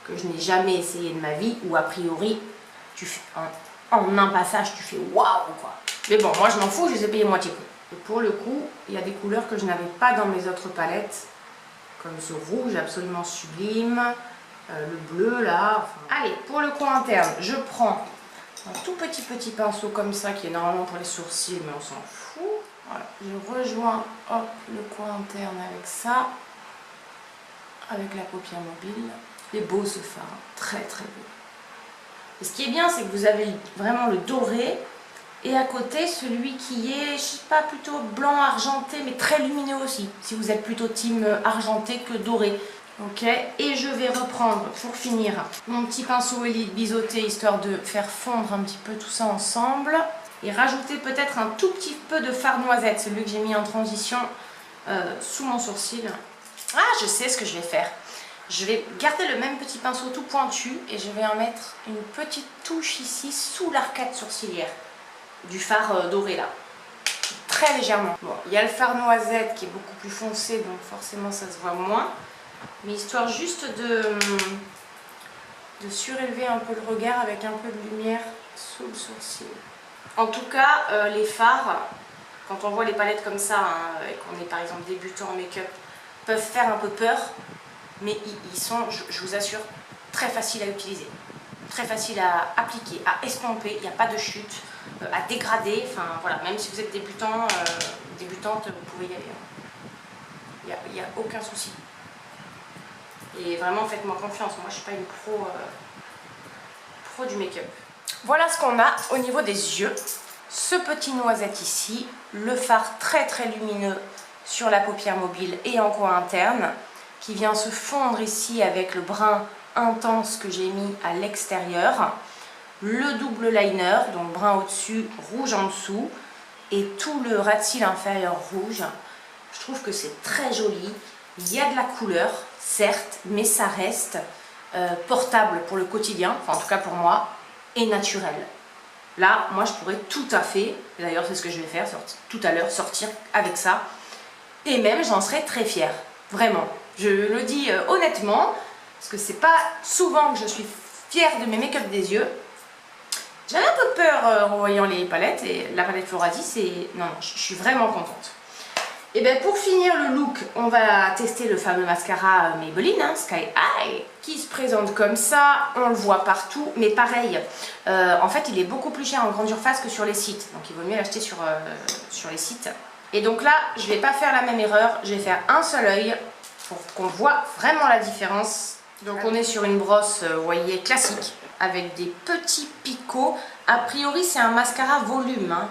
[SPEAKER 1] que je n'ai jamais essayé de ma vie, où a priori tu fais en un passage tu fais waouh quoi. Mais bon, moi je m'en fous, je les ai payés moitié prix. Et pour le coup, il y a des couleurs que je n'avais pas dans mes autres palettes, comme ce rouge absolument sublime, le bleu là. Enfin... Allez, pour le coin interne, je prends un tout petit pinceau comme ça qui est normalement pour les sourcils, mais on s'en fout. Voilà, je rejoins hop, le coin interne avec ça, avec la paupière mobile. Il est beau ce fard, très beau. Et ce qui est bien, c'est que vous avez vraiment le doré et à côté celui qui est, je sais pas, plutôt blanc argenté, mais très lumineux aussi. Si vous êtes plutôt team argenté que doré. Ok, et je vais reprendre pour finir mon petit pinceau Elite biseauté histoire de faire fondre un petit peu tout ça ensemble et rajouter peut-être un tout petit peu de fard noisette, celui que j'ai mis en transition sous mon sourcil. Ah, je sais ce que je vais faire. Je vais garder le même petit pinceau tout pointu et je vais en mettre une petite touche ici sous l'arcade sourcilière du fard doré là. Très légèrement. Bon, il y a le fard noisette qui est beaucoup plus foncé donc forcément ça se voit moins. Mais histoire juste de surélever un peu le regard avec un peu de lumière sous le sourcil. En tout cas, les fards, quand on voit les palettes comme ça hein, et qu'on est par exemple débutant en make-up, peuvent faire un peu peur. Mais ils sont, je vous assure, très faciles à utiliser. Très faciles à appliquer, à estomper, il n'y a pas de chute, à dégrader. Enfin voilà, même si vous êtes débutant, débutante, vous pouvez y aller. Il n'y a aucun souci. Et vraiment, faites-moi confiance. Moi, je ne suis pas une pro du make-up. Voilà ce qu'on a au niveau des yeux. Ce petit noisette ici, le fard très lumineux sur la paupière mobile et en coin interne, qui vient se fondre ici avec le brun intense que j'ai mis à l'extérieur, le double liner, donc brun au-dessus, rouge en dessous, et tout le ras de cils inférieur rouge. Je trouve que c'est très joli. Il y a de la couleur, certes, mais ça reste portable pour le quotidien, enfin en tout cas pour moi, et naturel. Là, moi je pourrais tout à fait, d'ailleurs c'est ce que je vais faire tout à l'heure, sortir avec ça, et même j'en serais très fière, vraiment. Je le dis honnêtement, parce que c'est pas souvent que je suis fière de mes make-up des yeux. J'avais un peu peur en voyant les palettes, et la palette Floradis, et non, je suis vraiment contente. Et bien pour finir le look, on va tester le fameux mascara Maybelline, hein, Sky High, qui se présente comme ça, on le voit partout, mais pareil, en fait il est beaucoup plus cher en grande surface que sur les sites, donc il vaut mieux l'acheter sur les sites. Et donc là, je vais pas faire la même erreur, je vais faire un seul œil pour qu'on voit vraiment la différence. Donc on est sur une brosse, vous voyez, classique, avec des petits picots. A priori c'est un mascara volume, hein.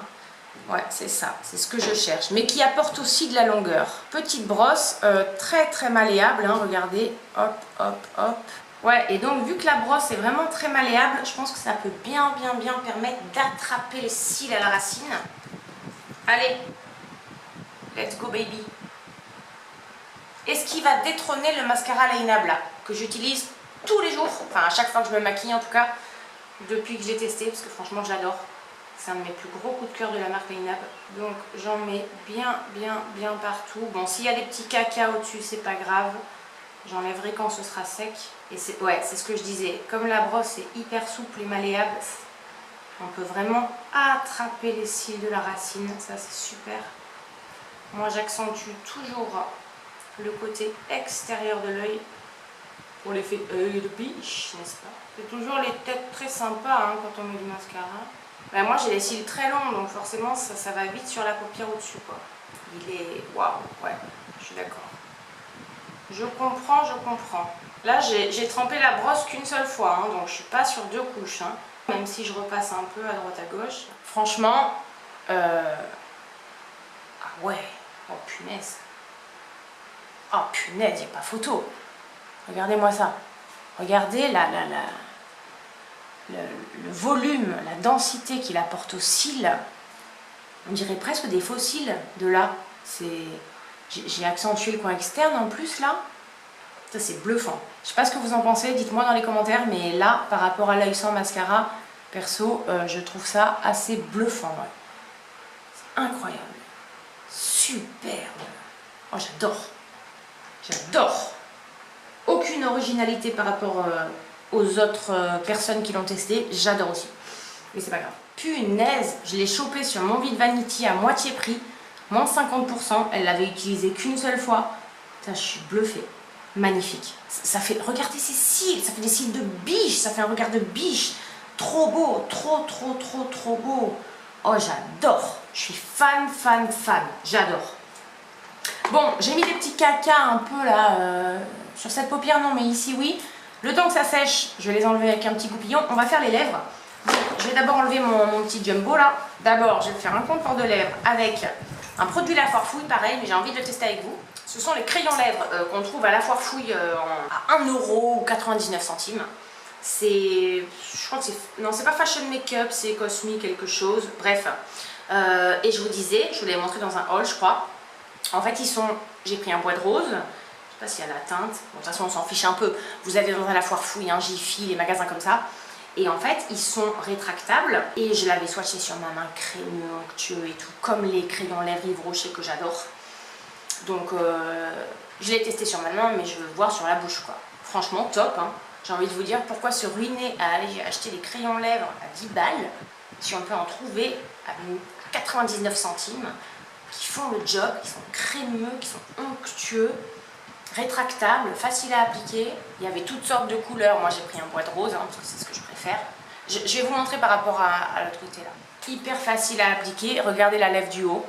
[SPEAKER 1] Ouais, c'est ça, c'est ce que je cherche, mais qui apporte aussi de la longueur. Petite brosse, très très malléable, hein, regardez, hop, hop, hop. Ouais, et donc vu que la brosse est vraiment très malléable, je pense que ça peut bien permettre d'attraper les cils à la racine. Allez, let's go baby. Et ce qui va détrôner le mascara Line-Up là, que j'utilise tous les jours, enfin à chaque fois que je me maquille en tout cas, depuis que j'ai testé, parce que franchement j'adore. C'est un de mes plus gros coups de cœur de la marque Line-Up. Donc j'en mets bien partout. Bon, s'il y a des petits caca au-dessus, c'est pas grave. J'enlèverai quand ce sera sec. Et c'est ce que je disais. Comme la brosse est hyper souple et malléable, on peut vraiment attraper les cils de la racine. Ça, c'est super. Moi, j'accentue toujours le côté extérieur de l'œil pour l'effet œil de biche, n'est-ce pas? C'est toujours les têtes très sympas hein, quand on met du mascara. Ben moi j'ai les cils très longs donc forcément ça va vite sur la paupière au-dessus quoi. Il est... waouh, ouais, je suis d'accord. Je comprends. Là j'ai trempé la brosse qu'une seule fois, hein, donc je suis pas sur 2 couches. Hein. Même si je repasse un peu à droite à gauche. Franchement, ah ouais, oh punaise. Oh punaise, il n'y a pas photo. Regardez-moi ça. Regardez le volume, la densité qu'il apporte aux cils. On dirait presque des faux cils de là. J'ai accentué le coin externe en plus là. Ça c'est bluffant. Je sais pas ce que vous en pensez, dites-moi dans les commentaires, mais là par rapport à l'œil sans mascara, perso, je trouve ça assez bluffant. Ouais. C'est incroyable. Superbe. Oh j'adore. J'adore. Aucune originalité par rapport aux autres personnes qui l'ont testé, j'adore aussi. Mais c'est pas grave. Punaise, je l'ai chopé sur mon Vide Vanity à moitié prix, moins 50%, elle l'avait utilisé qu'une seule fois. Putain, je suis bluffée. Magnifique. Ça fait, regardez ces cils, ça fait des cils de biche, ça fait un regard de biche. Trop beau, trop beau. Oh, j'adore. Je suis fan, j'adore. Bon, j'ai mis des petits caca un peu là, sur cette paupière, non, mais ici oui. Le temps que ça sèche, je vais les enlever avec un petit goupillon. On va faire les lèvres. Donc, je vais d'abord enlever mon petit jumbo là. D'abord, je vais faire un contour de lèvres avec un produit La Foire Fouille, pareil, mais j'ai envie de le tester avec vous. Ce sont les crayons lèvres qu'on trouve à La Foire Fouille à 1 € ou 99 centimes. C'est, je crois que c'est, non, c'est pas Fashion Makeup, c'est Cosme quelque chose. Bref, et je vous disais, je vous l'ai montré dans un haul, je crois. En fait, j'ai pris un bois de rose. Je sais pas s'il y a la teinte. Bon, de toute façon, on s'en fiche un peu. Vous avez dans La Foire Fouille, un Jiffy, les magasins comme ça. Et en fait, ils sont rétractables. Et je l'avais swatché sur ma main, crémeux, onctueux et tout, comme les crayons lèvres Yves Rocher que j'adore. Donc, je l'ai testé sur ma main, mais je veux voir sur la bouche, quoi. Franchement, top, hein. J'ai envie de vous dire pourquoi se ruiner à aller acheter des crayons lèvres à 10 balles si on peut en trouver à 99 centimes qui font le job, qui sont crémeux, qui sont onctueux, rétractables, faciles à appliquer. Il y avait toutes sortes de couleurs. Moi, j'ai pris un bois de rose, hein, parce que c'est ce que je préfère. Je vais vous montrer par rapport à l'autre côté là. Hyper facile à appliquer. Regardez la lèvre du haut.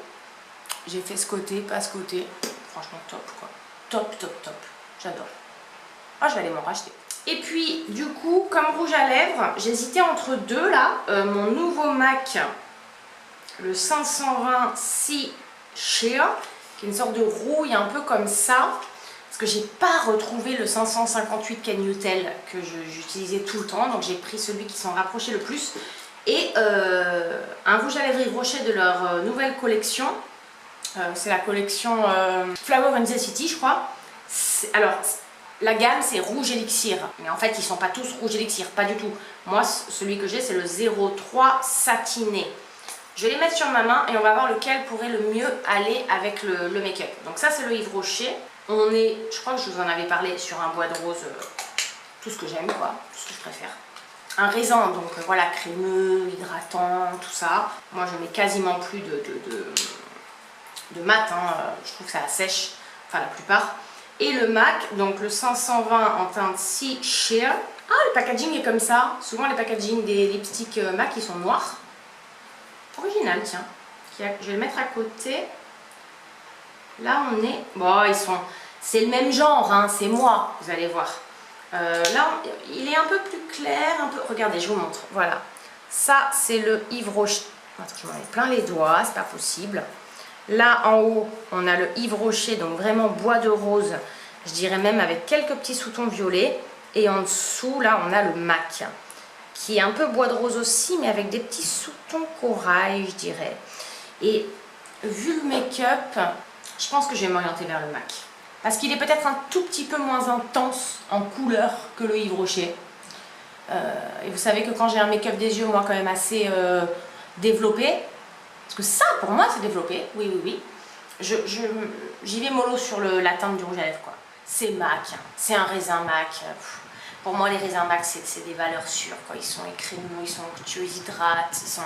[SPEAKER 1] J'ai fait ce côté, pas ce côté. Franchement, top quoi. Top. J'adore. Ah, je vais aller m'en racheter. Et puis, du coup, comme rouge à lèvres, j'hésitais entre deux là. Mon nouveau MAC, le 520 C Shea, qui est une sorte de rouille un peu comme ça. Parce que j'ai pas retrouvé le 558 Can You Tell que j'utilisais tout le temps. Donc j'ai pris celui qui s'en rapprochait le plus. Et un rouge à lèvres Yves Rocher de leur nouvelle collection. C'est la collection Flower and the City, je crois. Alors, La gamme c'est rouge élixir, mais en fait ils sont pas tous rouge élixir, pas du tout. Moi celui que j'ai c'est le 03 satiné. Je vais les mettre sur ma main et on va voir lequel pourrait le mieux aller avec le make-up. Donc ça c'est le Yves Rocher. On est, je crois que je vous en avais parlé, sur un bois de rose, tout ce que j'aime quoi, tout ce que je préfère. Un raisin, donc voilà, crémeux, hydratant, tout ça. Moi je mets quasiment plus de mat, hein. Je trouve que ça sèche, enfin la plupart. Et le MAC, donc le 520 en teinte Sea Sheer. Ah, le packaging est comme ça. Souvent les packaging des lipsticks MAC ils sont noirs. Original, tiens. Je vais le mettre à côté. Là on est... Bon, ils sont... C'est le même genre, hein, c'est moi, vous allez voir. Là, il est un peu plus clair, un peu... Regardez, je vous montre. Voilà. Ça, c'est le Yves Rocher. Attends, je m'en mets plein les doigts, c'est pas possible. Là, en haut, on a le Yves Rocher, donc vraiment bois de rose. Je dirais même avec quelques petits sous-tons violets. Et en dessous, là, on a le MAC, qui est un peu bois de rose aussi, mais avec des petits sous-tons corail, je dirais. Et vu le make-up, je pense que je vais m'orienter vers le MAC. Parce qu'il est peut-être un tout petit peu moins intense en couleur que le Yves Rocher. Et vous savez que quand j'ai un make-up des yeux, moi, quand même assez développé, parce que ça, pour moi, c'est développé, oui, oui, oui, j'y vais mollo sur la teinte du rouge à lèvres, quoi. C'est MAC, hein. C'est un raisin MAC. Pour moi, les raisins MAC, c'est des valeurs sûres, quoi. Ils sont crémeux, ils sont onctueux, ils hydratent, ils sont...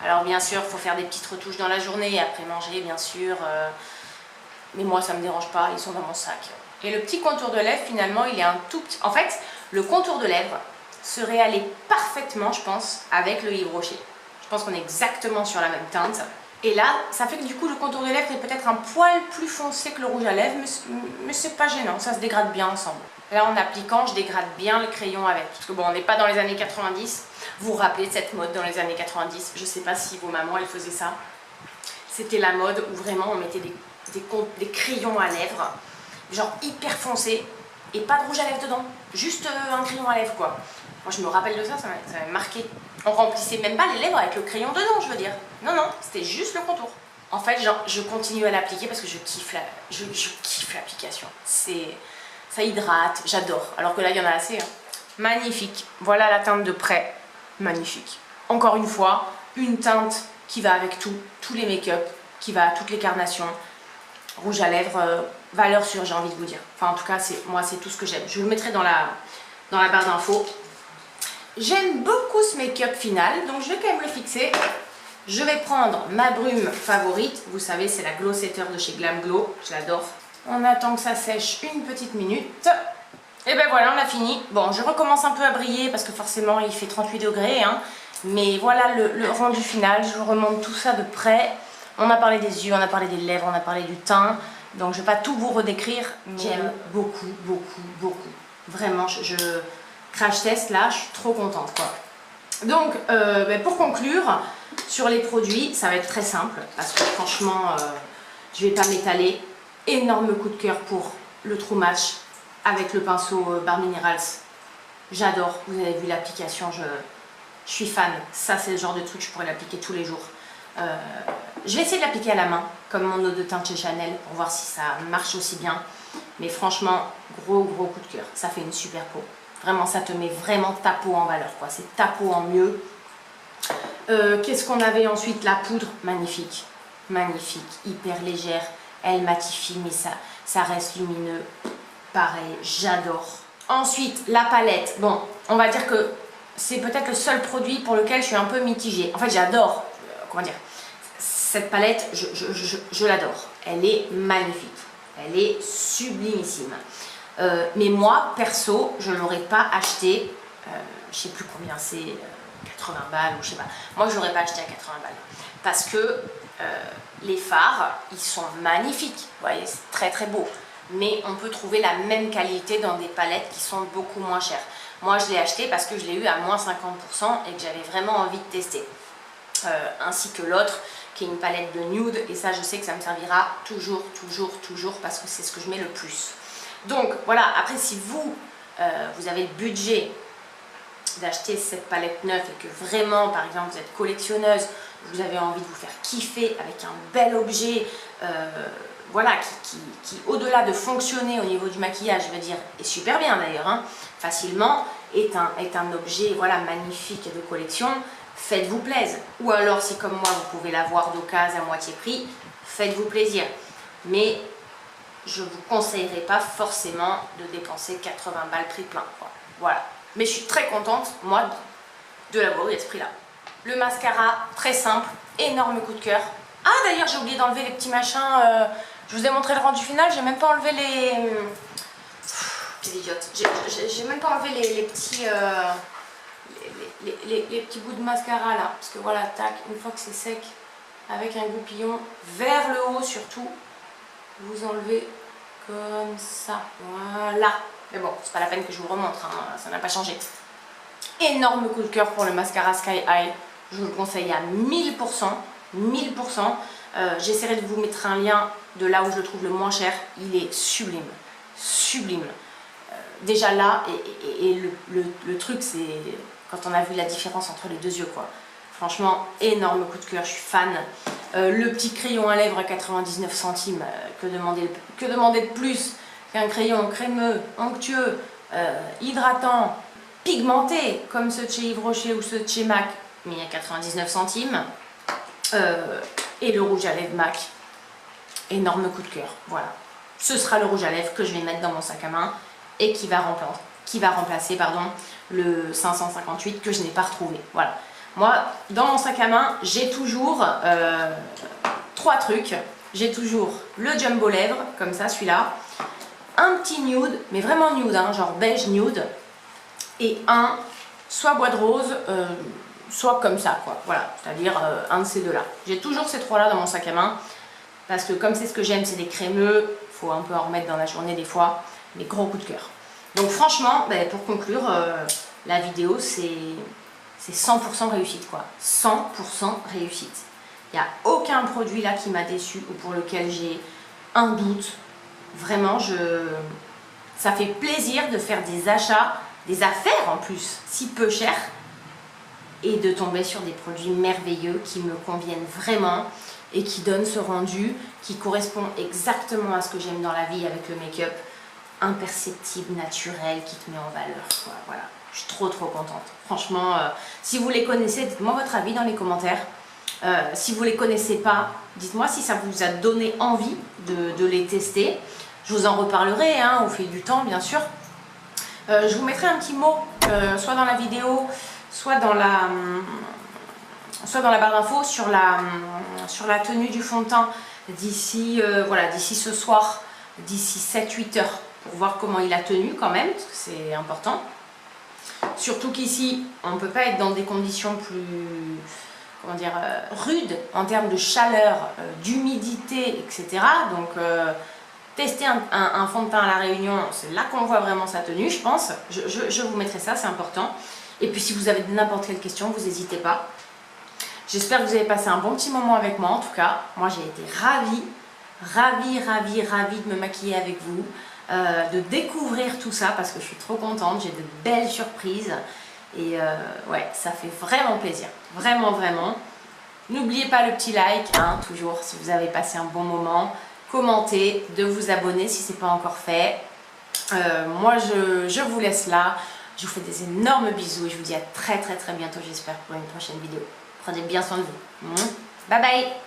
[SPEAKER 1] Alors, bien sûr, il faut faire des petites retouches dans la journée, après manger, bien sûr. Mais moi, ça ne me dérange pas, ils sont dans mon sac. Et le petit contour de lèvres, finalement, il est un tout petit... En fait, le contour de lèvres serait allé parfaitement, je pense, avec le Yves Rocher. Je pense qu'on est exactement sur la même teinte. Et là, ça fait que du coup, le contour de lèvres est peut-être un poil plus foncé que le rouge à lèvres, mais c'est pas gênant, ça se dégrade bien ensemble. Là, en appliquant, je dégrade bien le crayon avec. Parce que bon, on n'est pas dans les années 90. Vous vous rappelez de cette mode dans les années 90? Je sais pas si vos mamans, elles faisaient ça. C'était la mode où vraiment on mettait des crayons à lèvres, genre hyper foncés, et pas de rouge à lèvres dedans. Juste un crayon à lèvres, quoi. Moi, je me rappelle de ça, ça m'avait marqué. On remplissait même pas les lèvres avec le crayon dedans, je veux dire. Non, non, c'était juste le contour. En fait, genre, je continue à l'appliquer parce que je kiffe l'application. Ça hydrate, j'adore. Alors que là, il y en a assez. Hein. Magnifique. Voilà la teinte de près. Magnifique. Encore une fois, une teinte qui va avec tout, tous les make-up, qui va à toutes les carnations. Rouge à lèvres, valeur sûre, j'ai envie de vous dire. Enfin, en tout cas, moi, c'est tout ce que j'aime. Je vous le mettrai dans la barre d'infos. J'aime beaucoup ce make-up final, donc je vais quand même le fixer. Je vais prendre ma brume favorite. Vous savez, c'est la Glow Setter de chez Glam Glow. Je l'adore. On attend que ça sèche une petite minute. Et ben voilà, on a fini. Bon, je recommence un peu à briller parce que forcément, il fait 38 degrés. Hein. Mais voilà le rendu final. Je vous remonte tout ça de près. On a parlé des yeux, on a parlé des lèvres, on a parlé du teint. Donc, je ne vais pas tout vous redécrire. J'aime beaucoup, beaucoup, beaucoup. Vraiment, je crash test là, je suis trop contente, quoi. Donc, pour conclure, sur les produits, ça va être très simple. Parce que franchement, je ne vais pas m'étaler. Énorme coup de cœur pour le True Match avec le pinceau Bar Minerals. J'adore. Vous avez vu l'application, je suis fan. Ça, c'est le genre de truc que je pourrais l'appliquer tous les jours. Je vais essayer de l'appliquer à la main, comme mon eau de teint chez Chanel, pour voir si ça marche aussi bien. Mais franchement, gros coup de cœur. Ça fait une super peau. Vraiment, ça te met vraiment ta peau en valeur, quoi. C'est ta peau en mieux. Qu'est-ce qu'on avait ensuite? La poudre, magnifique. Magnifique, hyper légère. Elle matifie, mais ça reste lumineux. Pareil, j'adore. Ensuite, la palette. Bon, on va dire que c'est peut-être le seul produit pour lequel je suis un peu mitigée. En fait, j'adore, comment dire, cette palette, je l'adore. Elle est magnifique. Elle est sublimissime. Mais moi, perso, je ne l'aurais pas acheté, je ne sais plus combien c'est, 80 balles ou je sais pas. Moi, je ne l'aurais pas acheté à 80 balles. Parce que les fards, ils sont magnifiques. Vous voyez, c'est très beau. Mais on peut trouver la même qualité dans des palettes qui sont beaucoup moins chères. Moi, je l'ai acheté parce que je l'ai eu à moins 50% et que j'avais vraiment envie de tester. Ainsi que l'autre, qui est une palette de nude. Et ça, je sais que ça me servira toujours parce que c'est ce que je mets le plus. Donc, voilà. Après, si vous avez le budget d'acheter cette palette neuve et que vraiment, par exemple, vous êtes collectionneuse, vous avez envie de vous faire kiffer avec un bel objet, voilà, qui au-delà de fonctionner au niveau du maquillage, je veux dire, est super bien d'ailleurs, hein, facilement, est un objet voilà, magnifique de collection. Faites-vous plaisir. Ou alors, si comme moi, vous pouvez l'avoir d'occasion à moitié prix, faites-vous plaisir. Mais je ne vous conseillerais pas forcément de dépenser 80 balles prix plein, quoi. Voilà. Mais je suis très contente, moi, de l'avoir eu à ce prix-là. Le mascara, très simple, énorme coup de cœur. Ah, d'ailleurs, j'ai oublié d'enlever les petits machins. Je vous ai montré le rendu final, j'ai même pas enlevé les... Quelle idiote. J'ai même pas enlevé les petits... les petits bouts de mascara là, parce que voilà, tac, une fois que c'est sec, avec un goupillon vers le haut surtout, vous enlevez comme ça, voilà. Mais bon, c'est pas la peine que je vous remontre, hein, ça n'a pas changé. Énorme coup de cœur pour le mascara Sky High, je vous le conseille à 1000%, 1000%. J'essaierai de vous mettre un lien de là où je le trouve le moins cher, il est sublime, sublime. Déjà là, et le truc c'est... Quand on a vu la différence entre les deux yeux, quoi. Franchement, énorme coup de cœur, je suis fan. Le petit crayon à lèvres à 99 centimes, que demander de plus qu'un crayon crémeux, onctueux, hydratant, pigmenté, comme ceux de chez Yves Rocher ou ceux de chez MAC, mais à 99 centimes. Et le rouge à lèvres MAC, énorme coup de cœur, voilà. Ce sera le rouge à lèvres que je vais mettre dans mon sac à main et qui va remplacer le 558 que je n'ai pas retrouvé. Voilà. Moi, dans mon sac à main, j'ai toujours 3 trucs. J'ai toujours le jumbo lèvres, comme ça, celui-là. Un petit nude, mais vraiment nude, hein, genre beige nude. Et un, soit bois de rose, soit comme ça, quoi. Voilà, c'est-à-dire un de ces deux-là. J'ai toujours ces 3-là dans mon sac à main. Parce que comme c'est ce que j'aime, c'est des crémeux. Il faut un peu en remettre dans la journée des fois. Mais gros coup de cœur. Donc franchement, pour conclure, la vidéo c'est 100% réussite, quoi. 100% réussite. Il n'y a aucun produit là qui m'a déçu ou pour lequel j'ai un doute. Vraiment, ça fait plaisir de faire des achats, des affaires en plus, si peu cher, et de tomber sur des produits merveilleux qui me conviennent vraiment et qui donnent ce rendu qui correspond exactement à ce que j'aime dans la vie avec le make-up. Imperceptible, naturel, qui te met en valeur. Voilà. Je suis trop contente. Franchement, si vous les connaissez, dites-moi votre avis dans les commentaires. Si vous les connaissez pas, dites-moi si ça vous a donné envie de les tester. Je vous en reparlerai hein, au fil du temps, bien sûr. Je vous mettrai un petit mot, soit dans la vidéo, soit dans la barre d'infos, sur la tenue du fond de teint d'ici d'ici ce soir, d'ici 7-8 heures. Pour voir comment il a tenu quand même, parce que c'est important. Surtout qu'ici, on ne peut pas être dans des conditions plus, comment dire, rudes en termes de chaleur, d'humidité, etc. Donc, tester un fond de teint à La Réunion, c'est là qu'on voit vraiment sa tenue, je pense. Je vous mettrai ça, c'est important. Et puis, si vous avez n'importe quelle question, vous n'hésitez pas. J'espère que vous avez passé un bon petit moment avec moi, en tout cas. Moi, j'ai été ravie de me maquiller avec vous. De découvrir tout ça parce que je suis trop contente, j'ai de belles surprises et ouais, ça fait vraiment plaisir, vraiment. N'oubliez pas le petit like, hein, toujours, si vous avez passé un bon moment, commentez, de vous abonner si ce n'est pas encore fait. Moi, je vous laisse là, je vous fais des énormes bisous et je vous dis à très bientôt, j'espère, pour une prochaine vidéo. Prenez bien soin de vous. Bye bye.